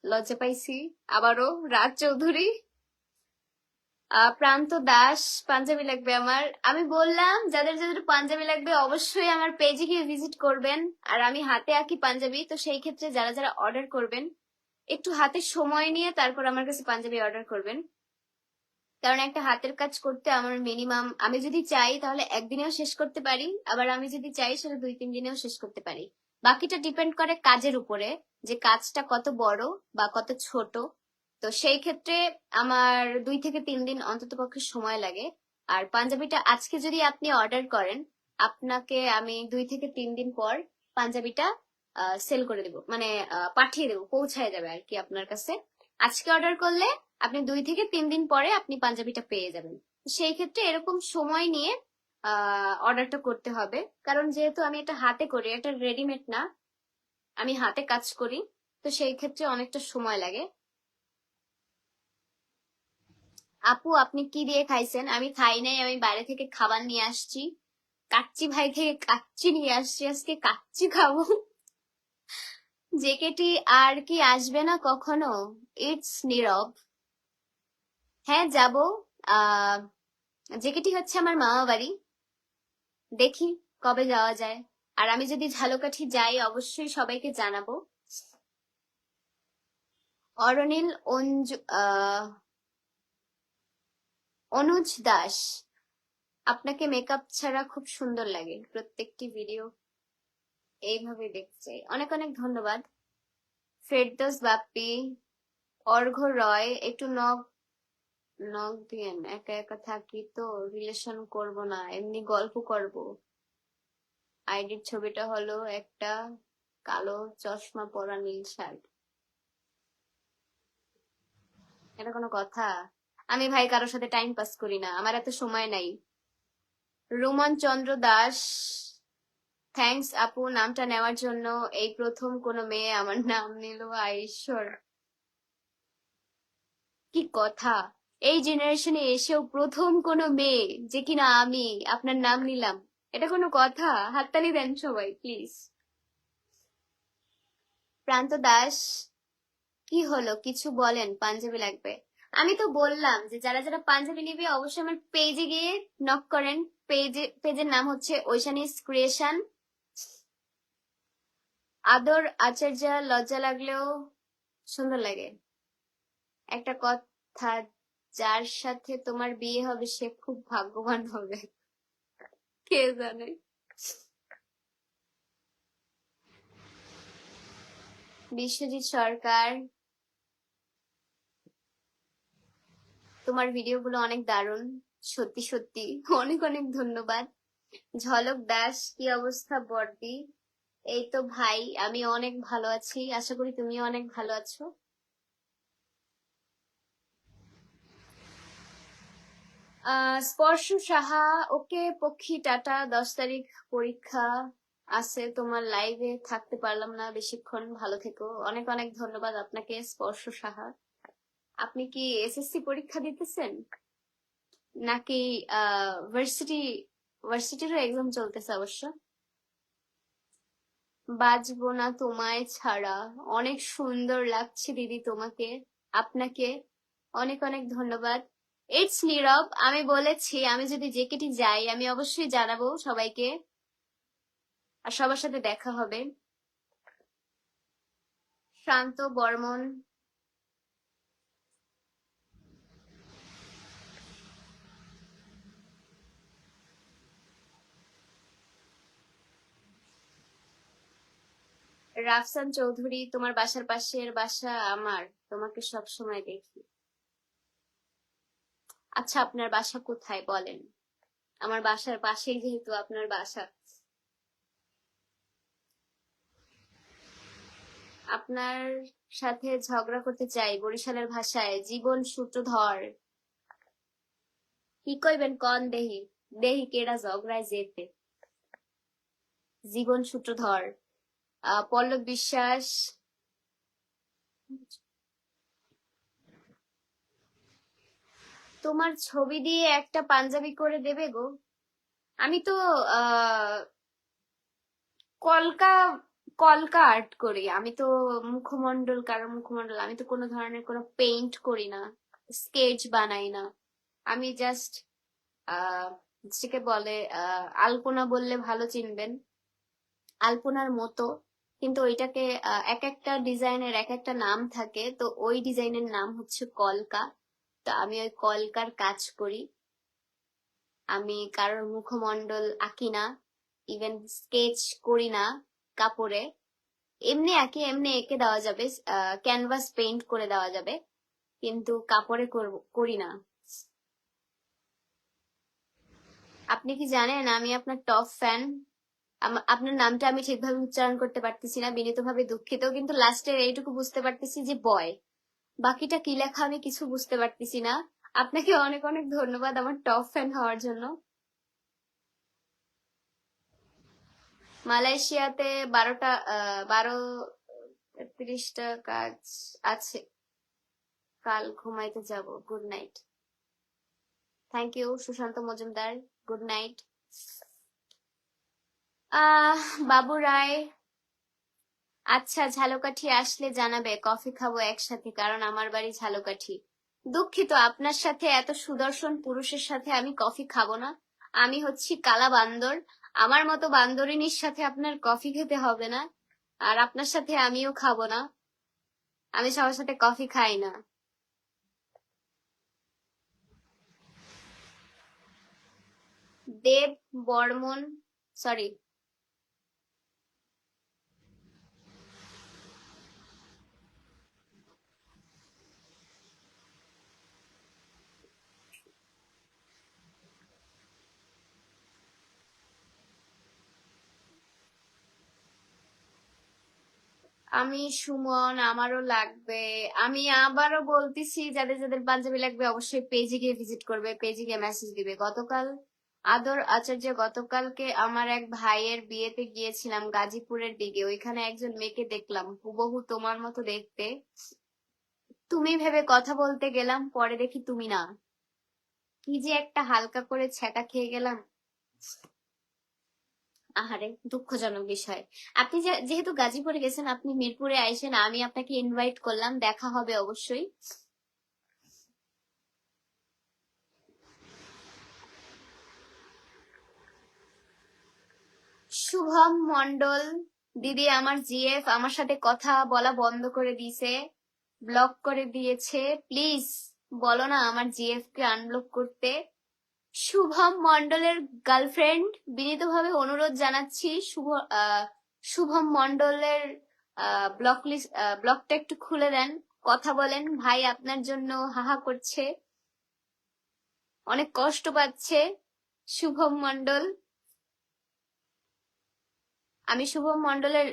লজ্জা পাইছি। আবারও রাজ চৌধুরী। প্রান্ত দাস, পাঞ্জাবি লাগবে আমার। আমি বললাম যাদের যাদের পাঞ্জাবি লাগবে অবশ্যই আমার পেজে গিয়ে ভিজিট করবেন। আর আমি হাতে আঁকি পাঞ্জাবি, তো সেই ক্ষেত্রে যারা যারা অর্ডার করবেন একটু হাতে সময় নিয়ে তারপর আমার কাছে পাঞ্জাবি অর্ডার করবেন। কারণ একটা হাতের কাজ করতে আমার মিনিমাম, আমি যদি চাই তাহলে একদিনেও শেষ করতে পারি, আবার আমি যদি চাই সেটা 2-3 দিনেও শেষ করতে পারি। বাকিটা ডিপেন্ড করে কাজের উপরে, যে কাজটা কত বড় বা কত ছোট। তো সেই ক্ষেত্রে আমার 2 থেকে 3 দিন অন্তত পক্ষে সময় লাগে। আর পাঞ্জাবিটা আজকে যদি আপনি অর্ডার করেন, আপনাকে আমি 2 থেকে 3 দিন পর পাঞ্জাবিটা সেল করে দেবো, মানে পাঠিয়ে দেবো, পৌঁছায় যাবে আর কি আপনার কাছে। আজকে অর্ডার করলে আপনি 2 থেকে 3 দিন পরে আপনি পাঞ্জাবিটা পেয়ে যাবেন। সেই ক্ষেত্রে এরকম সময় নিয়ে অর্ডারটা করতে হবে, কারণ যেহেতু আমি এটা হাতে করি, এটা রেডিমেড না, আমি হাতে কাজ করি, তো সেই ক্ষেত্রে অনেকটা সময় লাগে। আপু আপনি কি দিয়ে খাইছেন? আমি খাই নাই, আমি বাইরে থেকে খাবার নিয়ে আসছি। কাচ্চি ভাই থেকে কাচ্চি নিয়ে আসছি, আজকে কাচ্চি খাবো। জেকেটি আর কি আসবে না কখনো? ইটস নীরব। হ্যাঁ যাব। আহ জেকেটি হচ্ছে আমার মামা বাড়ি, দেখি কবে যাওয়া যায়। আর আমি যদি ঝালকাঠি যাই অবশ্যই সবাইকে জানাবো। অরনিল অঞ্জু, অনুজ দাস, আপনাকে মেকআপ ছাড়া খুব সুন্দর লাগে, প্রত্যেকটি ভিডিও এইভাবে দেখতে চাই, অনেক অনেক ধন্যবাদ। ফেরদৌস বাপ্পি, অর্ঘ্য রয়, একটু নখ নখ দিয়েন, একা একা থাকি তো রিলেশন করব না, এমনি গল্প করব। আইডির ছবিটা হলো একটা কালো চশমা পরা নীল শার্ট। এটা কোনো কথা? আমি ভাই কারোর সাথে টাইম পাস করি না, আমার এত সময় নাই। রুমন চন্দ্র দাস, থ্যাঙ্কস আপু নামটা নেওয়ার জন্য, এই প্রথম কোনো মেয়ে আমার নাম নিল, ঈশ্বর কি কথা। এই জেনারেশনে এসেও প্রথম কোনো মেয়ে যে কিনা আমি আপনার নাম নিলাম, এটা কোনো কথা? হাততালি দেন সবাই প্লিজ। প্রান্ত দাস, কি হলো কিছু বলেন, পাঞ্জাবি লাগবে। আমি তো বললাম যে যারা যারা পাঞ্জাবি নিবে অবশ্যই আমার পেজে গিয়ে নক করেন। পেজের নাম হচ্ছে ঐশানীস ক্রিয়েশন। আদর আচার্য, লজ্জা লাগলেও সুন্দর লাগে। একটা কথা, যার সাথে তোমার বিয়ে হবে সে খুব ভাগ্যবান হবে, কে জানে। বিশ্বজিৎ সরকার, তোমার ভিডিওগুলো অনেক দারুণ, সত্যি সত্যি অনেক অনেক ধন্যবাদ। ঝলক দাস, কি অবস্থা বর্দি? এই তো ভাই, আমি অনেক ভালো আছি, আশা করি তুমিও অনেক ভালো আছো। স্পর্শ সাহা, ওকে পক্ষী টাটা, 10 তারিখ পরীক্ষা আছে, তোমার লাইভে থাকতে পারলাম না বেশিক্ষণ, ভালো থেকো। অনেক অনেক ধন্যবাদ আপনাকে স্পর্শ সাহা। আপনি কি এসএসসি পরীক্ষা দিতেছেন নাকি ভার্সিটি? ভার্সিটিরও এক্সাম চলতেছে অবশ্য। বাঁচবো না তোমায় ছাড়া, অনেক সুন্দর লাগছে দিদি তোমাকে। আপনাকে অনেক অনেক ধন্যবাদ। ইটস নীরব, আমি বলেছি আমি যদি জেকেটি যাই আমি অবশ্যই জানাবো সবাইকে, আর সবার সাথে দেখা হবে। শান্ত বর্মন, রাফসান চৌধুরী, তোমার বাসার পাশের বাসা আমার, তোমাকে সব সময় দেখি। আচ্ছা, আপনার বাসা কোথায় বলেন? আমার বাসার পাশেই যেহেতু আপনার বাসা। আপনার সাথে ঝগড়া করতে চাই, বরিশালের ভাষায় জীবন সূত্রধর। কি কইবেন কন দেহি, দেহি কেডা ঝগড়ায় যেতে। জীবন সূত্রধর। পল্লব বিশ্বাস, তোমার ছবি দিয়ে একটা পাঞ্জাবি করে দেবে গো। আমি তো আহ কলকা কলকা আর্ট করি আমি তো। মুখমন্ডল, কারো মুখমন্ডল, আমি তো কোনো ধরনের কোনো পেইন্ট করি না, স্কেচ বানাই না। আমি জাস্ট আহ যেটাকে বলে আলপনা বললে ভালো চিনবেন, আলপনার মতো। কিন্তু ওইটাকে এক একটা ডিজাইনের এক একটা নাম থাকে, তো ওই ডিজাইনের নাম হচ্ছে কলকা। তো আমি ওই কলকার কাজ করি। আমি কারোর মুখমন্ডল আঁকি না, ইভেন স্কেচ করি না কাপড়ে। এমনি আঁকি, এমনি এঁকে দেওয়া যাবে, ক্যানভাস পেইন্ট করে দেওয়া যাবে, কিন্তু কাপড়ে করি না। আপনি কি জানেন আমি আপনার টপ ফ্যান? আপনার নামটা আমি ঠিকভাবে উচ্চারণ করতে পারতেছি না, বিনীতভাবে দুঃখিত, কিন্তু লাস্টের এইটুকু বুঝতে পারতেছি যে বয়। বাকিটা কি লেখা আমি কিছু বুঝতে পারতেছি না। আপনাকে অনেক অনেক ধন্যবাদ আমার টপ ফ্যান হওয়ার জন্য। মালয়েশিয়াতে 12:30টা কাজ আছে, কাল ঘুমাইতে যাব। Good night. Thank you Sushant Majumdar, good night. Babu Roy, আচ্ছা ঝালকাঠি আসলে জানাবে, কফি খাবো একসাথে, কারণ আমার বাড়ি ঝালকাঠি। দুঃখিত, আপনার সাথে এত সুদর্শন পুরুষের সাথে আমি কফি খাবো না। আমি হচ্ছি কালা বান্দর, আমার মতো বান্দরিনীর সাথে আপনার কফি খেতে হবে না, আর আপনার সাথে আমিও খাবো না। আমি সবার সাথে কফি খাই না। দেব বর্মন, সরি। আমি সুমন, আমারও লাগবে। আমি আবারও বলতেছি, যাদের যাদের পাঞ্জাবি লাগবে অবশ্যই পেজে গিয়ে ভিজিট করবে, পেজে গিয়ে মেসেজ দিবে। গতকাল আদর আচার্য, গতকালকে আমার এক ভাইয়ের বিয়েতে গিয়েছিলাম গাজীপুরের দিকে, ওইখানে একজন মেয়েকে দেখলাম হুবহু তোমার মতো দেখতে। তুমি ভেবে কথা বলতে গেলাম, পরে দেখি তুমি না। কি যে একটা হালকা করে ছ্যাঁকা খেয়ে গেলাম। আহারে, দুঃখজনক বিষয়। আপনি যেহেতু গাজীপুরে গেছেন, আপনি মিরপুরে আইসেন, আমি আপনাকে ইনভাইট করলাম, দেখা হবে অবশ্যই। শুভম মন্ডল, দিদি আমার জিএফ আমার সাথে কথা বলা বন্ধ করে দিয়েছে, ব্লক করে দিয়েছে। প্লিজ বলো না আমার জিএফ কে আনব্লক করতে। শুভম মন্ডলের গার্লফ্রেন্ড, বিনীতভাবে অনুরোধ জানাচ্ছি শুভম মন্ডলের ব্লক লিস্ট, ব্লকটা একটু খুলে দেন, কথা বলেন। ভাই আপনার জন্য হাহা করছে, অনেক কষ্ট পাচ্ছে শুভম মন্ডল। আমি শুভম মন্ডলের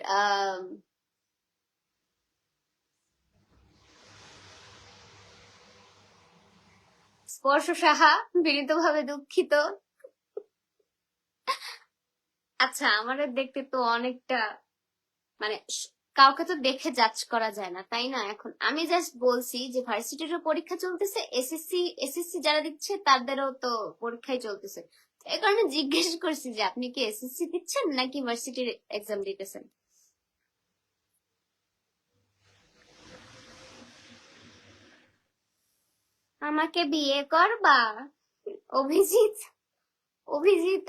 স্পর্শ সাহা বিনীতভাবে দুঃখিত। আচ্ছা, আমাদের দেখতে তো অনেকটা মানে কাউকে তো দেখে জাজ করা যায় না, তাই না? এখন আমি জাস্ট বলছি যে ভার্সিটিরও পরীক্ষা চলতেছে, এসএসসি যারা দিচ্ছে তাদেরও তো পরীক্ষাই চলতেছে। এই কারণে জিজ্ঞেস করছি যে আপনি কি এসএসসি দিচ্ছেন নাকি ভার্সিটির এক্সাম দিতেছেন। আমাকে বিয়ে করবা? অভিজিৎ, অভিজিৎ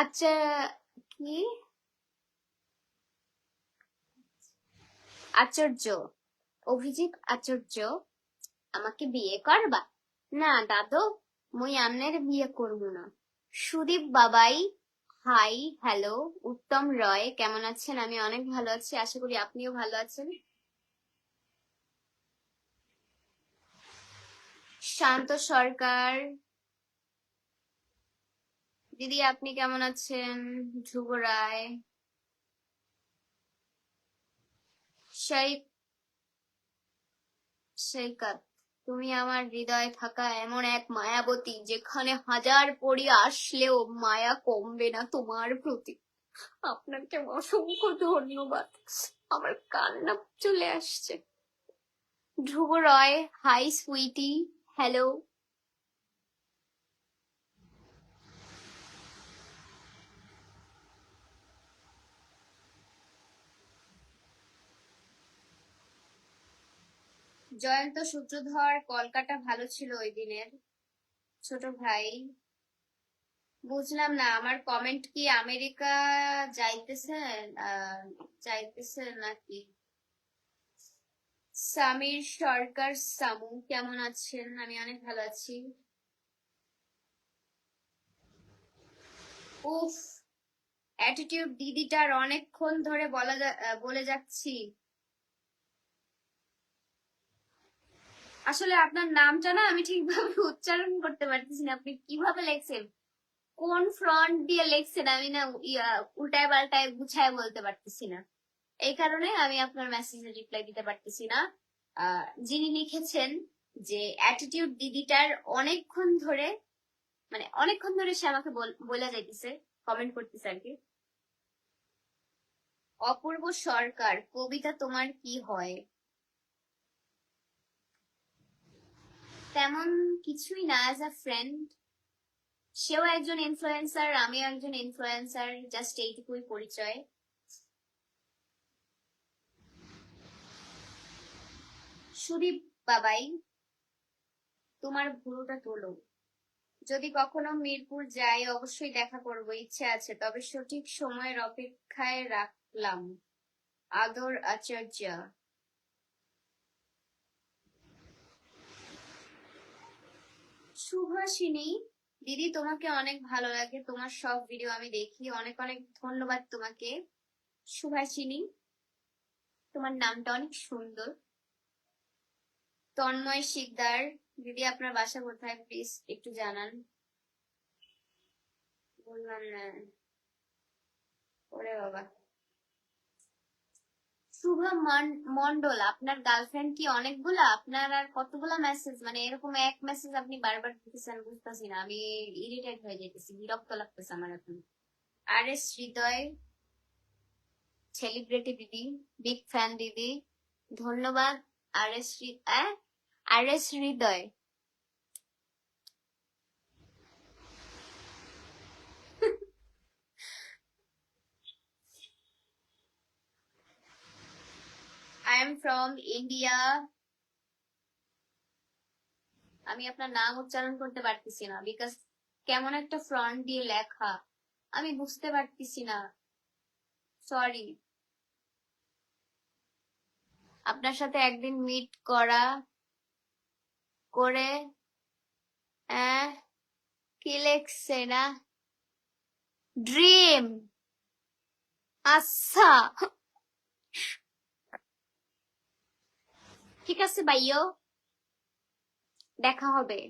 আচ্ছা, কি আচার্য, অভিজিৎ আচার্য, আমাকে বিয়ে করবা? না দাদু, মুই আমনের বিয়ে করবো না। সুদীপ বাবাই, হাই, হ্যালো। উত্তম রয়, কেমন আছেন? আমি অনেক ভালো আছি, আশা করি আপনিও ভালো আছেন। শান্ত সরকার, দিদি আপনি কেমন আছেন? ধ্রুব রায়, সৈকত, তুমি আমার হৃদয়ে থাকা এমন এক মায়াবতী, যেখানে হাজার পরি আসলেও মায়া কমবে না তোমার প্রতি। আপনাকে অসংখ্য ধন্যবাদ, আমার কান্না চলে আসছে। ধ্রুব রয়, হাই সুইটি, হ্যালো। জয়ন্ত সূত্রধর, কলকাতা ভালো ছিল ওই দিনের। ছোট ভাই, বুঝলাম না আমার কমেন্ট কি আমেরিকা যাইতেছেন যাইতেছেন নাকি? সামির সরকার, সামু কেমন আছেন? আমি অনেক ভালো আছি। উফ, অ্যাটিটিউড দিদিটার অনেকক্ষণ ধরে বলে যাচ্ছি। আসলে আপনার নামটা না আমি ঠিকভাবে উচ্চারণ করতে পারতেছি না, আপনি কিভাবে লেখছেন, কোন ফ্রন্ট দিয়ে লেখছেন, আমি না উল্টায় পাল্টায় গুছায় বলতে পারতেছি না। এই কারণে আমি আপনার মেসেজে রিপ্লাই দিতে পারতেছি না। যিনি লিখেছেন যে অ্যাটিটিউড দিদিটার অনেকক্ষণ ধরে, মানে অনেকক্ষণ ধরে সে আমাকে বলে যাইতেছে, কমেন্ট করতেছে আর কি। অপূর্ব সরকার, কবিতা তোমার কি হয়? তেমন কিছুই না, অ্যাজ আ ফ্রেন্ড। সেও একজন ইনফ্লুয়েন্সার, আমিও একজন ইনফ্লুয়েন্সার, জাস্ট এইটুকুই পরিচয়। সুদীপ বাবাই, তোমার ভুরুটা তোলো। যদি কখনো মিরপুর যাই অবশ্যই দেখা করব, ইচ্ছে আছে, তবে সঠিক সময়ের অপেক্ষায় রাখলাম। আদর, আচার্য। সুভাষিনী, দিদি তোমাকে অনেক ভালো লাগে, তোমার সব ভিডিও আমি দেখি, অনেক অনেক ধন্যবাদ তোমাকে। সুভাষিনী, তোমার নামটা অনেক সুন্দর। তন্ময় শিকদার, দিদি আপনার বাসা কোথায় প্লিজ একটু জানান। বললাম না, ওরে বাবা। শুভা মন্ডল, আপনার গার্লফ্রেন্ড কি অনেকগুলা? আপনার আর কতগুলা মেসেজ, মানে এরকম এক মেসেজ আপনি বারবার দিতেছেন, বুঝতেছি না, আমি ইরিটেট হয়ে যাইতেছি, বিরক্ত লাগতেছে আমার এখন। আর এস হৃদয়, সেলিব্রিটি দিদি, বিগ ফ্যান দিদি, ধন্যবাদ। R S R S Hridoy, I am from India. আমি আপনার নাম উচ্চারণ করতে পারতেছি না, বিকজ কেমন একটা ফ্রন্ট দিয়ে লেখা, আমি বুঝতে পারতেছি না, সরি। আপনার সাথে একদিন মিট করে আহ, কি লেখছে না, ড্রিম। আচ্ছা, ঠিক আছে ভাইও, দেখা হবে।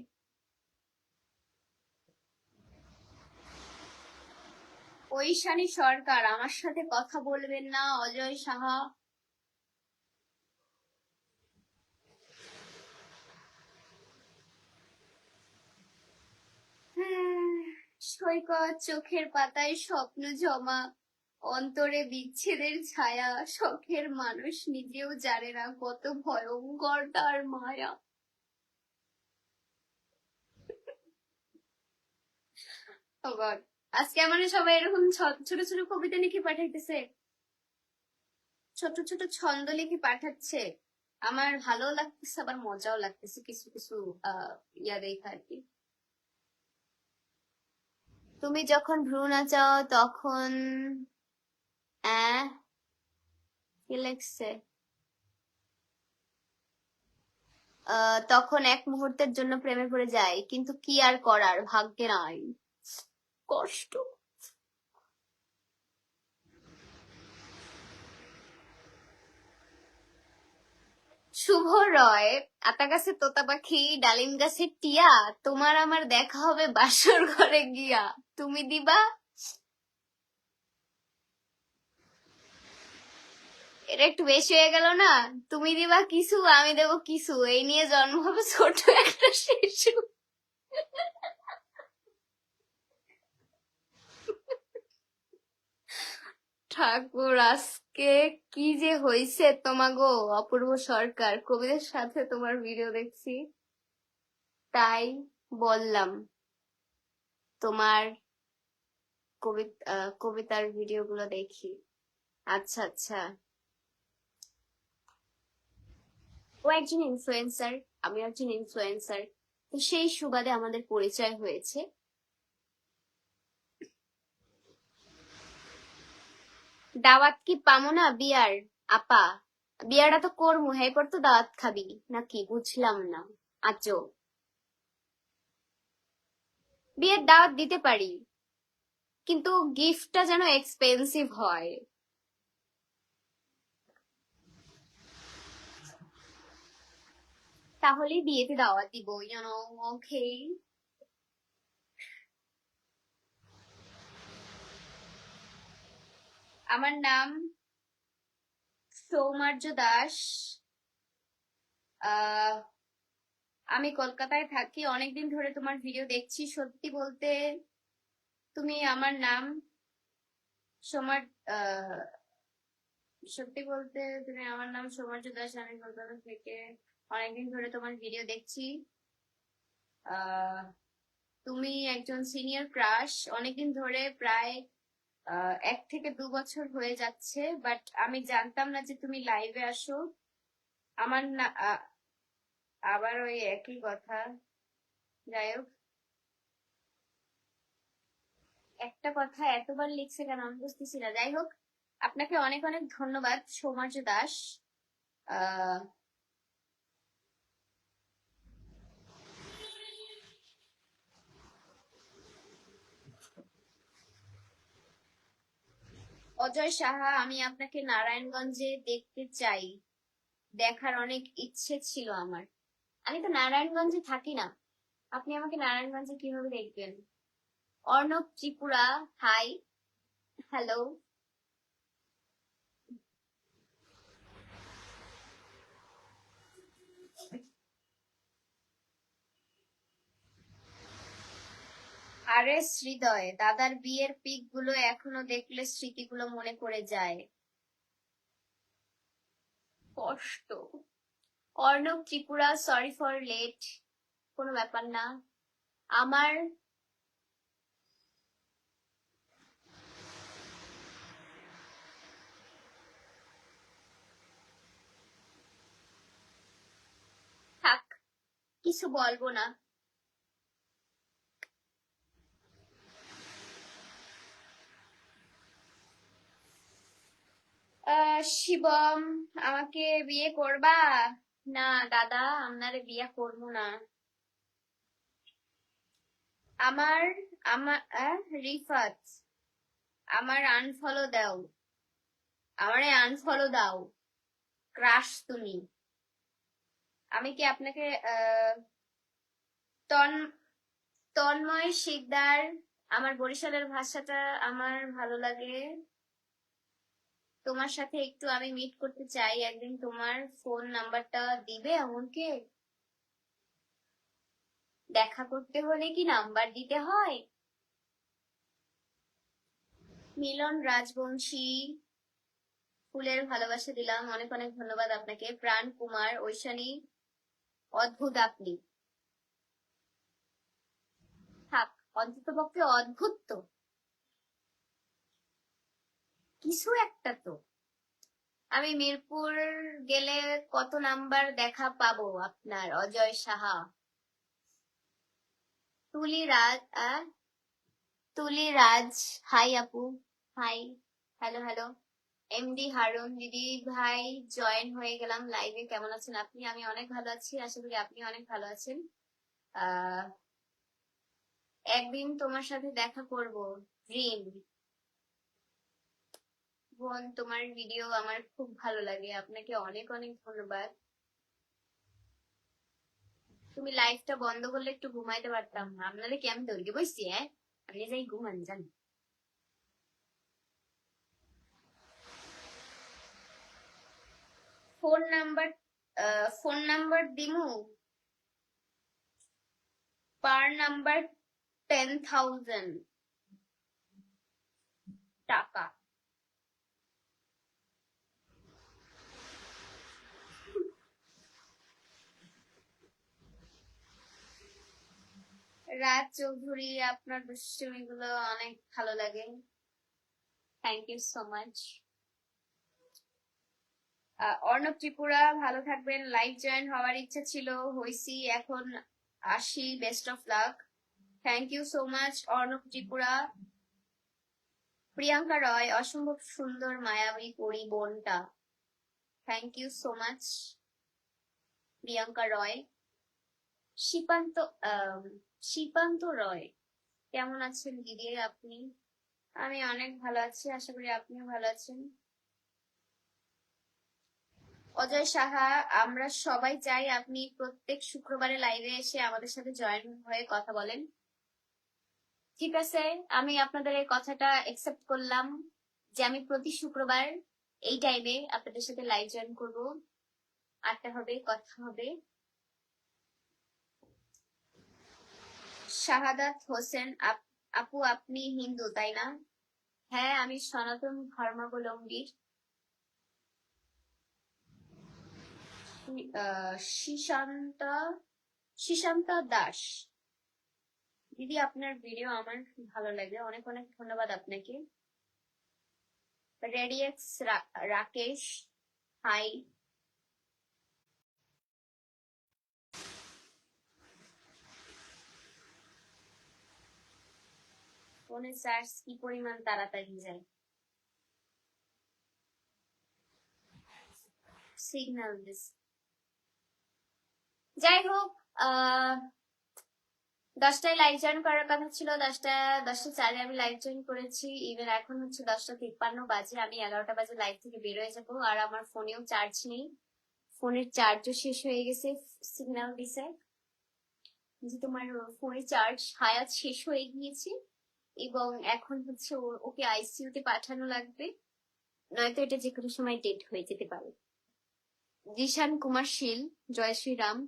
ঐশানী সরকার, আমার সাথে কথা বলবেন না। অজয় সাহা, সৈকত, চোখের পাতায় স্বপ্ন জমা, অন্তরে বিচ্ছেদের ছায়া, শখের মানুষ নিজেও জানে না কত ভয়ঙ্কর তার মায়া। Oh God, আজকে আমার সবাই এরকম ছোট ছোট কবিতা লিখে পাঠাইতেছে, ছোট ছোট ছন্দ লিখে পাঠাচ্ছে। আমার ভালো লাগতেছে, আবার মজাও লাগতেছে কিছু কিছু ইয়া দেখা আর কি। তুমি যখন ভ্রু নাচাও তখন আহ কি লেখছে, তখন এক মুহূর্তের জন্য প্রেমে পড়ে যায়, কিন্তু কি আর করার, ভাগ্যে নাই। কষ্ট। শুভ রয়, আতা গাছে তোতা পাখি, ডালিম গাছে টিয়া, তোমার আমার দেখা হবে বাসর ঘরে গিয়া, তুমি দিবা। এটা একটু বেশি হয়ে গেল না? তুমি দিবা কিছু, আমি দেবো কিছু, এই নিয়ে জন্ম হবে ছোট একটা শিশু। ঠাকুর, আজকে কি যে হইছে তোমাগো। অপূর্ব সরকার, কবিদের সাথে তোমার ভিডিও দেখছি, তাই বললাম তোমার কবিতার ভিডিও গুলো দেখি। আচ্ছা আচ্ছা, ও একজন ইনফ্লুয়েন্সার, আমি একজন ইনফ্লুয়েন্সার, তো সেই সুবাদে আমাদের পরিচয় হয়েছে। দাওয়াত কি পামো না বিয়ার? আপা, বিয়াটা তো করবো, হ্যাঁ পর তো দাওয়াত খাবি নাকি, বুঝলাম না। আচো, বিয়ের দাওয়াত দিতে পারি, কিন্তু গিফটটা যেন এক্সপেন্সিভ হয়। তাহলেই বিয়েতে দাওয়াত দিব, ইউনো। ওকে। আমার নাম সৌমার্য দাস। আহ আমি কলকাতায় থাকি, অনেকদিন ধরে তোমার ভিডিও দেখছি। সত্যি বলতে তুমি আমার নাম সোমার আহ সত্যি বলতে তুমি আমার নাম সৌমার্য দাস, আমি কলকাতা থেকে অনেকদিন ধরে তোমার ভিডিও দেখছি। আহ তুমি একজন সিনিয়র ক্রাশ, অনেকদিন ধরে, প্রায় 1 থেকে 2 বছর হয়ে যাচ্ছে, বাট আমি জানতাম না যে তুমি লাইভে আসো। আমার না আবার ওই একই কথা। যাই হোক, একটা কথা এতবার লিখছে কেন আমি বুঝতেছি না। যাই হোক, আপনাকে অনেক অনেক ধন্যবাদ সৌমার্য দাস। আহ অজয় সাহা, আমি আপনাকে নারায়ণগঞ্জে দেখতে চাই, দেখার অনেক ইচ্ছে ছিল আমার। আমি তো নারায়ণগঞ্জে থাকি না, আপনি আমাকে নারায়ণগঞ্জে কিভাবে দেখবেন? Arnab Tripura, hi, hello. আরে হৃদয়, দাদার বিয়ের পিক গুলো এখনো দেখলে স্মৃতিগুলো মনে পড়ে যায়। কষ্ট। Arnab Tripura, sorry for late, কোনো ব্যাপার না। আমার থাক, কিছু বলবো না। শিবম, আমাকে বিয়ে করবা? না দাদা, আপনারে বিয়ে করবো না। আমার আমার রিফাত, আমার আনফলো দাও, আমারে আনফলো দাও, ক্রাশ তুমি। আমি কি আপনাকে তন তন্ময় শিকদার, আমার বরিশালের ভাষাটা আমার ভালো লাগে। তোমার সাথে একটু আমি মিট করতে চাই একদিন। তোমার ফোন নাম্বারটা দিবে আমাকে? দেখা করতে হলে কি নাম্বার দিতে হয়? মিলন রাজবংশী, ফুলের ভালোবাসা দিলাম, অনেক অনেক ধন্যবাদ আপনাকে। প্রাণ কুমার, ঐশানী, অদ্ভুত আপনি। থাক, অন্তত পক্ষে অদ্ভুত তো কিছু একটা তো। আমি মিরপুর গেলে কত নাম্বার দেখা পাবো আপনার? অজয় সাহা। তুলি রাজ তুলি রাজ, হাই আপু। Hi, hello hello. MD Harun দিদি ভাই, জয়েন হয়ে গেলাম লাইভে। কেমন আছেন আপনি? আমি অনেক ভালো আছি, আশা করি আপনি অনেক ভালো আছেন। আহ একদিন তোমার সাথে দেখা করব, ড্রিম। বোন, তোমার ভিডিও আমার খুব ভালো লাগে, আপনাকে অনেক অনেক ধন্যবাদ। তুমি লাইভটা বন্ধ করলে একটু ঘুমাইতে পারতাম, আপনাদের কি আমি দৌড়ে বসছি? হ্যাঁ, আপনি যাই ঘুমান যান। ফোন নাম্বার, ফোন নাম্বার দিমু। পার নাম্বার 10,000 টাকা। রাজ চৌধুরী, আপনার দুষ্টুমি গুলো অনেক ভালো লাগে, thank you so much. Arnab Tripura, ভালো থাকবেন। লাইভ জয়েন হওয়ার ইচ্ছা ছিল, হইছি, এখন আসি, best of luck. Thank you so much Arnab Tripura. Priyanka Roy, অসম্ভব সুন্দর মায়াবী পরি বোনটা, thank you so much Priyanka Roy. Shipanta, Shipanta Roy, কেমন আছেন দিদি আপনি? আমি অনেক ভালো আছি, আশা করি আপনিও ভালো আছেন। অজয় সাহা, আমরা সবাই চাই আপনি প্রত্যেক শুক্রবারে লাইভে এসে আমাদের সাথে জয়েন হয়ে কথা বলেন। ঠিক আছে, আমি আপনাদের এই কথাটা একসেপ্ট করলাম যে আমি প্রতি শুক্রবার এই টাইমে আপনাদের সাথে লাইভ জয়েন করব, আড্ডা হবে, কথা হবে। শাহাদাত হোসেন, আপু আপনি হিন্দু তাই না? হ্যাঁ, আমি সনাতন ধর্মাবলম্বী। সুশান্তা, সুশান্তা দাস, দিদি আপনার ভিডিও আমার খুব ভালো লাগে, অনেক অনেক ধন্যবাদ আপনাকে। রেডিএক্স রাকেশ, হাই। ফোনে চার্জ কি পরিমাণ তাড়াতাড়ি যায়, সিগন্যাল দিস। যাই হোক, 10টায় লাইভ জয়েন করার কথা ছিল, 10টা 4-এ আমি লাইভ জয়েন করেছি। ইভেন এখন হচ্ছে 10টা 53 বাজে, আমি 11টা বাজে লাইভ থেকে বের হয়ে যাবো। আর আমার ফোনেও চার্জ নেই, ফোনের চার্জও শেষ হয়ে গেছে। সিগন্যাল দিছে যে তোমার ফোনে চার্জ হায়াত শেষ হয়ে গিয়েছে, এবং এখন হচ্ছে ওকে আইসিইউ তে পাঠানো লাগবে, নয়তো এটা যে কোনো সময় ডেড হয়ে যেতে পারে। জিশান কুমার শীল, জয় শ্রীরাম।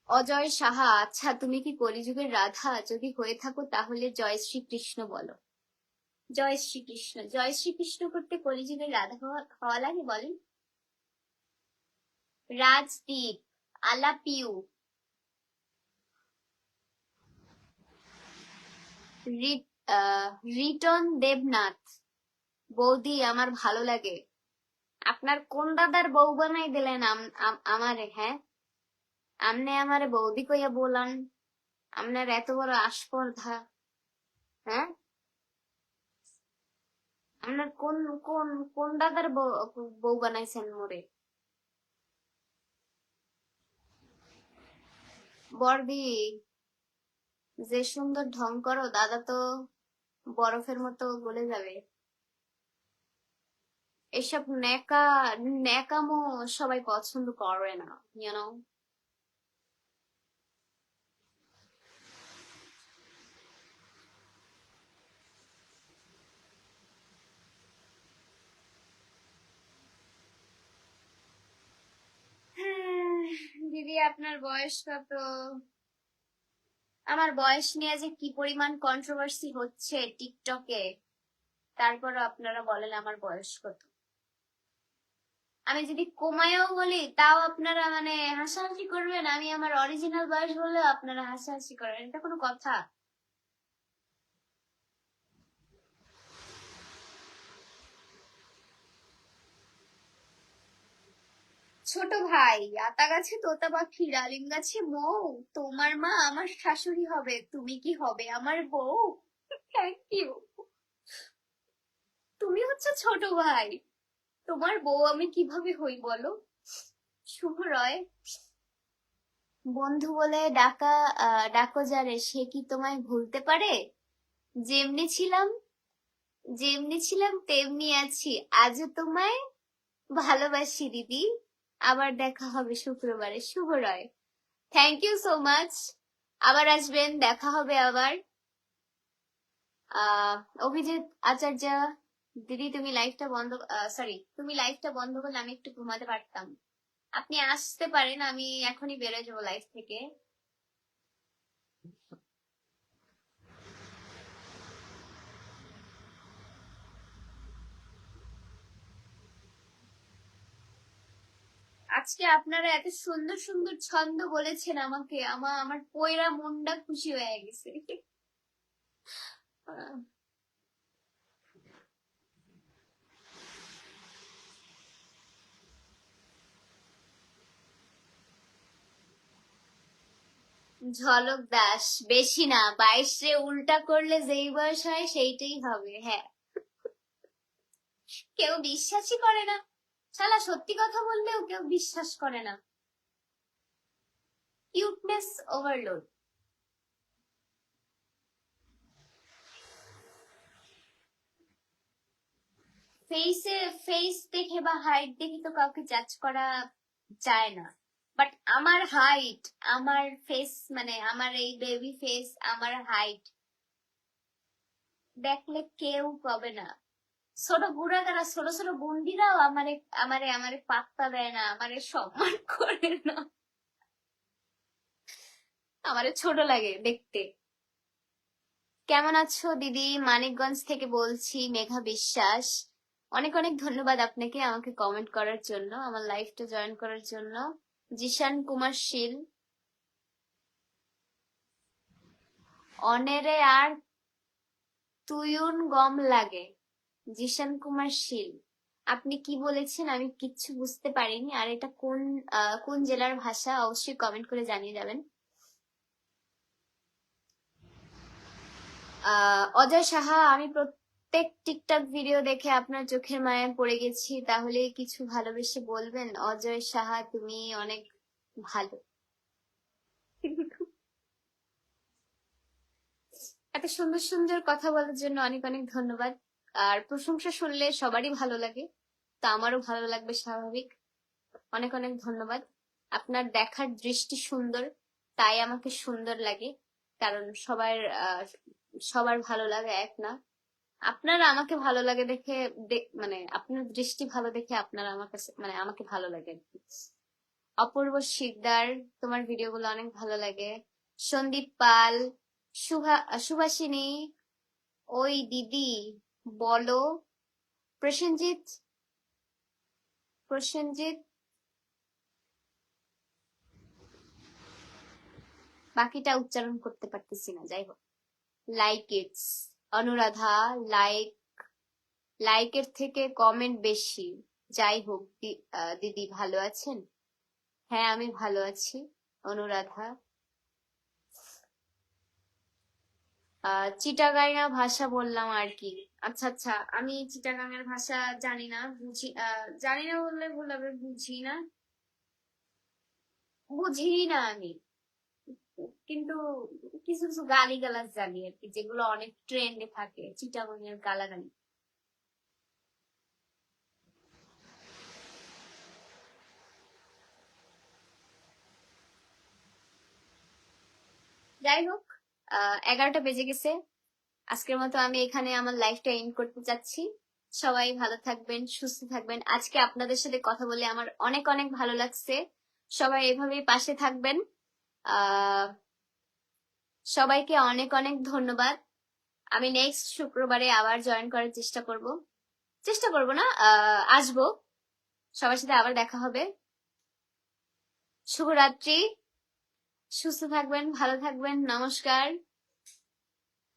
অজয় সাহা, আচ্ছা তুমি কি কলিযুগের রাধা? যদি হয়ে থাকো তাহলে জয় শ্রীকৃষ্ণ বলো। জয় শ্রীকৃষ্ণ, জয় শ্রীকৃষ্ণ করতে কলিযুগের রাধা হওয়া লাগে বলেন? রাজদীপ, আলাপিউ, রিটন দেবনাথ, বৌদি আমার ভালো লাগে। আপনার কোন দাদার বউ বানাই দিলেন আমারে? হ্যাঁ, আমনে আমারে বৌদি কইয়া বলান, আপনার এত বড় আস্পর্ধা? হ্যাঁ, আপনার কোন কোন কোন দাদার বউ বানাইছেন মোরে? বর্দি, যে সুন্দর ঢং করো, দাদা তো বরফের মতো গলে যাবে। এসব ন্যাকামো সবাই পছন্দ করে না, ইউনো। দিদি আপনার বয়স কত? আমার বয়স নিয়ে যে কি পরিমাণ কন্ট্রোভার্সি হচ্ছে টিকটকে, তারপরও আপনারা বলেন আমার বয়স কত। আমি যদি কমায়ও বলি তাও আপনারা মানে হাসাহাসি করবেন, আমি আমার অরিজিনাল বয়স বললেও আপনারা হাসাহাসি করবেন, এটা কোনো কথা? ছোট ভাই, আতা গাছে তোতা পাখি, ডালিম গাছে মৌ, তোমার মা আমার শাশুড়ি হবে, তুমি কি হবে আমার বউ? Thank you. তুমি হচ্ছে ছোট ভাই, তোমার বউ আমি কিভাবে হই বলো? শুভ রয়, বন্ধু বলে ডাকা, ডাকো যারে সে কি তোমায় ভুলতে পারে? যেমনি ছিলাম যেমনি ছিলাম তেমনি আছি, আজও তোমায় ভালোবাসি দিদি। আবার দেখা হবে শুক্রবারে। শুভ রয়, থ্যাংক ইউ সো মাচ। আবার আসবেন, দেখা হবে আবার। অভিজিৎ আচার্য, দিদি তুমি লাইফটা বন্ধ, সরি তুমি লাইফটা বন্ধ করলে আমি একটু ঘুমাতে পারতাম। আপনি আসতে পারেন, আমি এখনই বেরোয় যাবো লাইফ থেকে। আজকে আপনারা এত সুন্দর সুন্দর ছন্দ বলেছেন আমাকে, আমার পয়রা মনটা খুশি হয়ে গেছে। আহ, ঝলক দাস, বেশি না, 22 উল্টা করলে যেই বয়স হয় সেইটাই হবে। হ্যাঁ, কেউ বিশ্বাসই করে না, শালা সত্যি কথা বললেও কেউ বিশ্বাস করে না। Cuteness overload. ফেসে ফেস দেখে বা হাইট দেখে তো কাউকে জাজ করা যায় না, বাট আমার হাইট, আমার ফেস, মানে আমার এই বেবি ফেস, আমার হাইট দেখলে কেউ পাবে না। ছোট বুড়া কারা, ছোট ছোট বন্ডিরাও আমারে আমারে আমারে পাত্তা দেয় না, আমারে সম্মান করে না, আমারে ছোট লাগে দেখতে। কেমন আছো দিদি? মানিকগঞ্জ থেকে বলছি, মেঘা বিশ্বাস। অনেক অনেক ধন্যবাদ আপনাকে আমাকে কমেন্ট করার জন্য, আমার লাইফটা জয়েন করার জন্য। জিশান কুমার শীল, অনেরে আর তুয়ুন গম লাগে। জিশান কুমার শীল, আপনি কি বলেছেন আমি কিচ্ছু বুঝতে পারিনি, আর এটা কোন কোন জেলার ভাষা অবশ্যই কমেন্ট করে জানিয়ে যাবেন। অজয় সাহা, আমি প্রত্যেক টিকটক ভিডিও দেখে আপনার চোখের মায়ায় পড়ে গেছি, তাহলে কিছু ভালোবেসে বলবেন। অজয় সাহা, তুমি অনেক ভালো। এত সুন্দর সুন্দর কথা বলার জন্য অনেক অনেক ধন্যবাদ। আর প্রশংসা শুনলে সবারই ভালো লাগে, তা আমারও ভালো লাগবে স্বাভাবিক। অনেক অনেক ধন্যবাদ। আপনার দেখার দৃষ্টি সুন্দর, তাই আমাকে সুন্দর লাগে। কারণ সবার ভালো লাগে এক না। আপনার আমাকে ভালো লাগে দেখে, মানে আপনার দৃষ্টি ভালো দেখে আপনারা আমার কাছে, মানে আমাকে ভালো লাগে আর কি। অপূর্ব শিকদার, তোমার ভিডিওগুলো অনেক ভালো লাগে। সন্দীপ পাল, সুভাষিনী, ওই দিদি বলো। প্রসেনজিৎ, প্রসেনজিৎ, বাকিটা উচ্চারণ করতে পারতেছি না, যাই হোক। লাইক ইটস, অনুরাধা, লাইক, লাইকের থেকে কমেন্ট বেশি। যাই হোক, দিদি ভালো আছেন? হ্যাঁ আমি ভালো আছি। অনুরাধা, চিটাগাঙ্গা ভাষা বললাম আর কি। আচ্ছা আচ্ছা, আমি চিটাগাঙ্গের ভাষা জানি না, বুঝি, জানি না বললে ভুল হবে, বুঝি না, বুঝি না আমি, কিন্তু কিছু কিছু গালিগালাজ জানি আর কি, যেগুলো অনেক ট্রেন্ডে থাকে, চিটাগাঙ্গের গালাগালি। যাই হোক, 11টা বেজে গেছে। আজকের মতো আমি এখানে আমার লাইফটা এন্ড করতে চাচ্ছি। সবাই ভালো থাকবেন, সুস্থ থাকবেন। আজকে আপনাদের সাথে কথা বলে আমার অনেক অনেক ভালো লাগছে। সবাই এভাবেই পাশে থাকবেন। আহ সবাইকে অনেক অনেক ধন্যবাদ। আমি নেক্সট শুক্রবারে আবার জয়েন করার চেষ্টা করব না, আসবো। সবার সাথে আবার দেখা হবে। শুভরাত্রি। সুস্থ থাকবেন, ভালো থাকবেন। নমস্কার।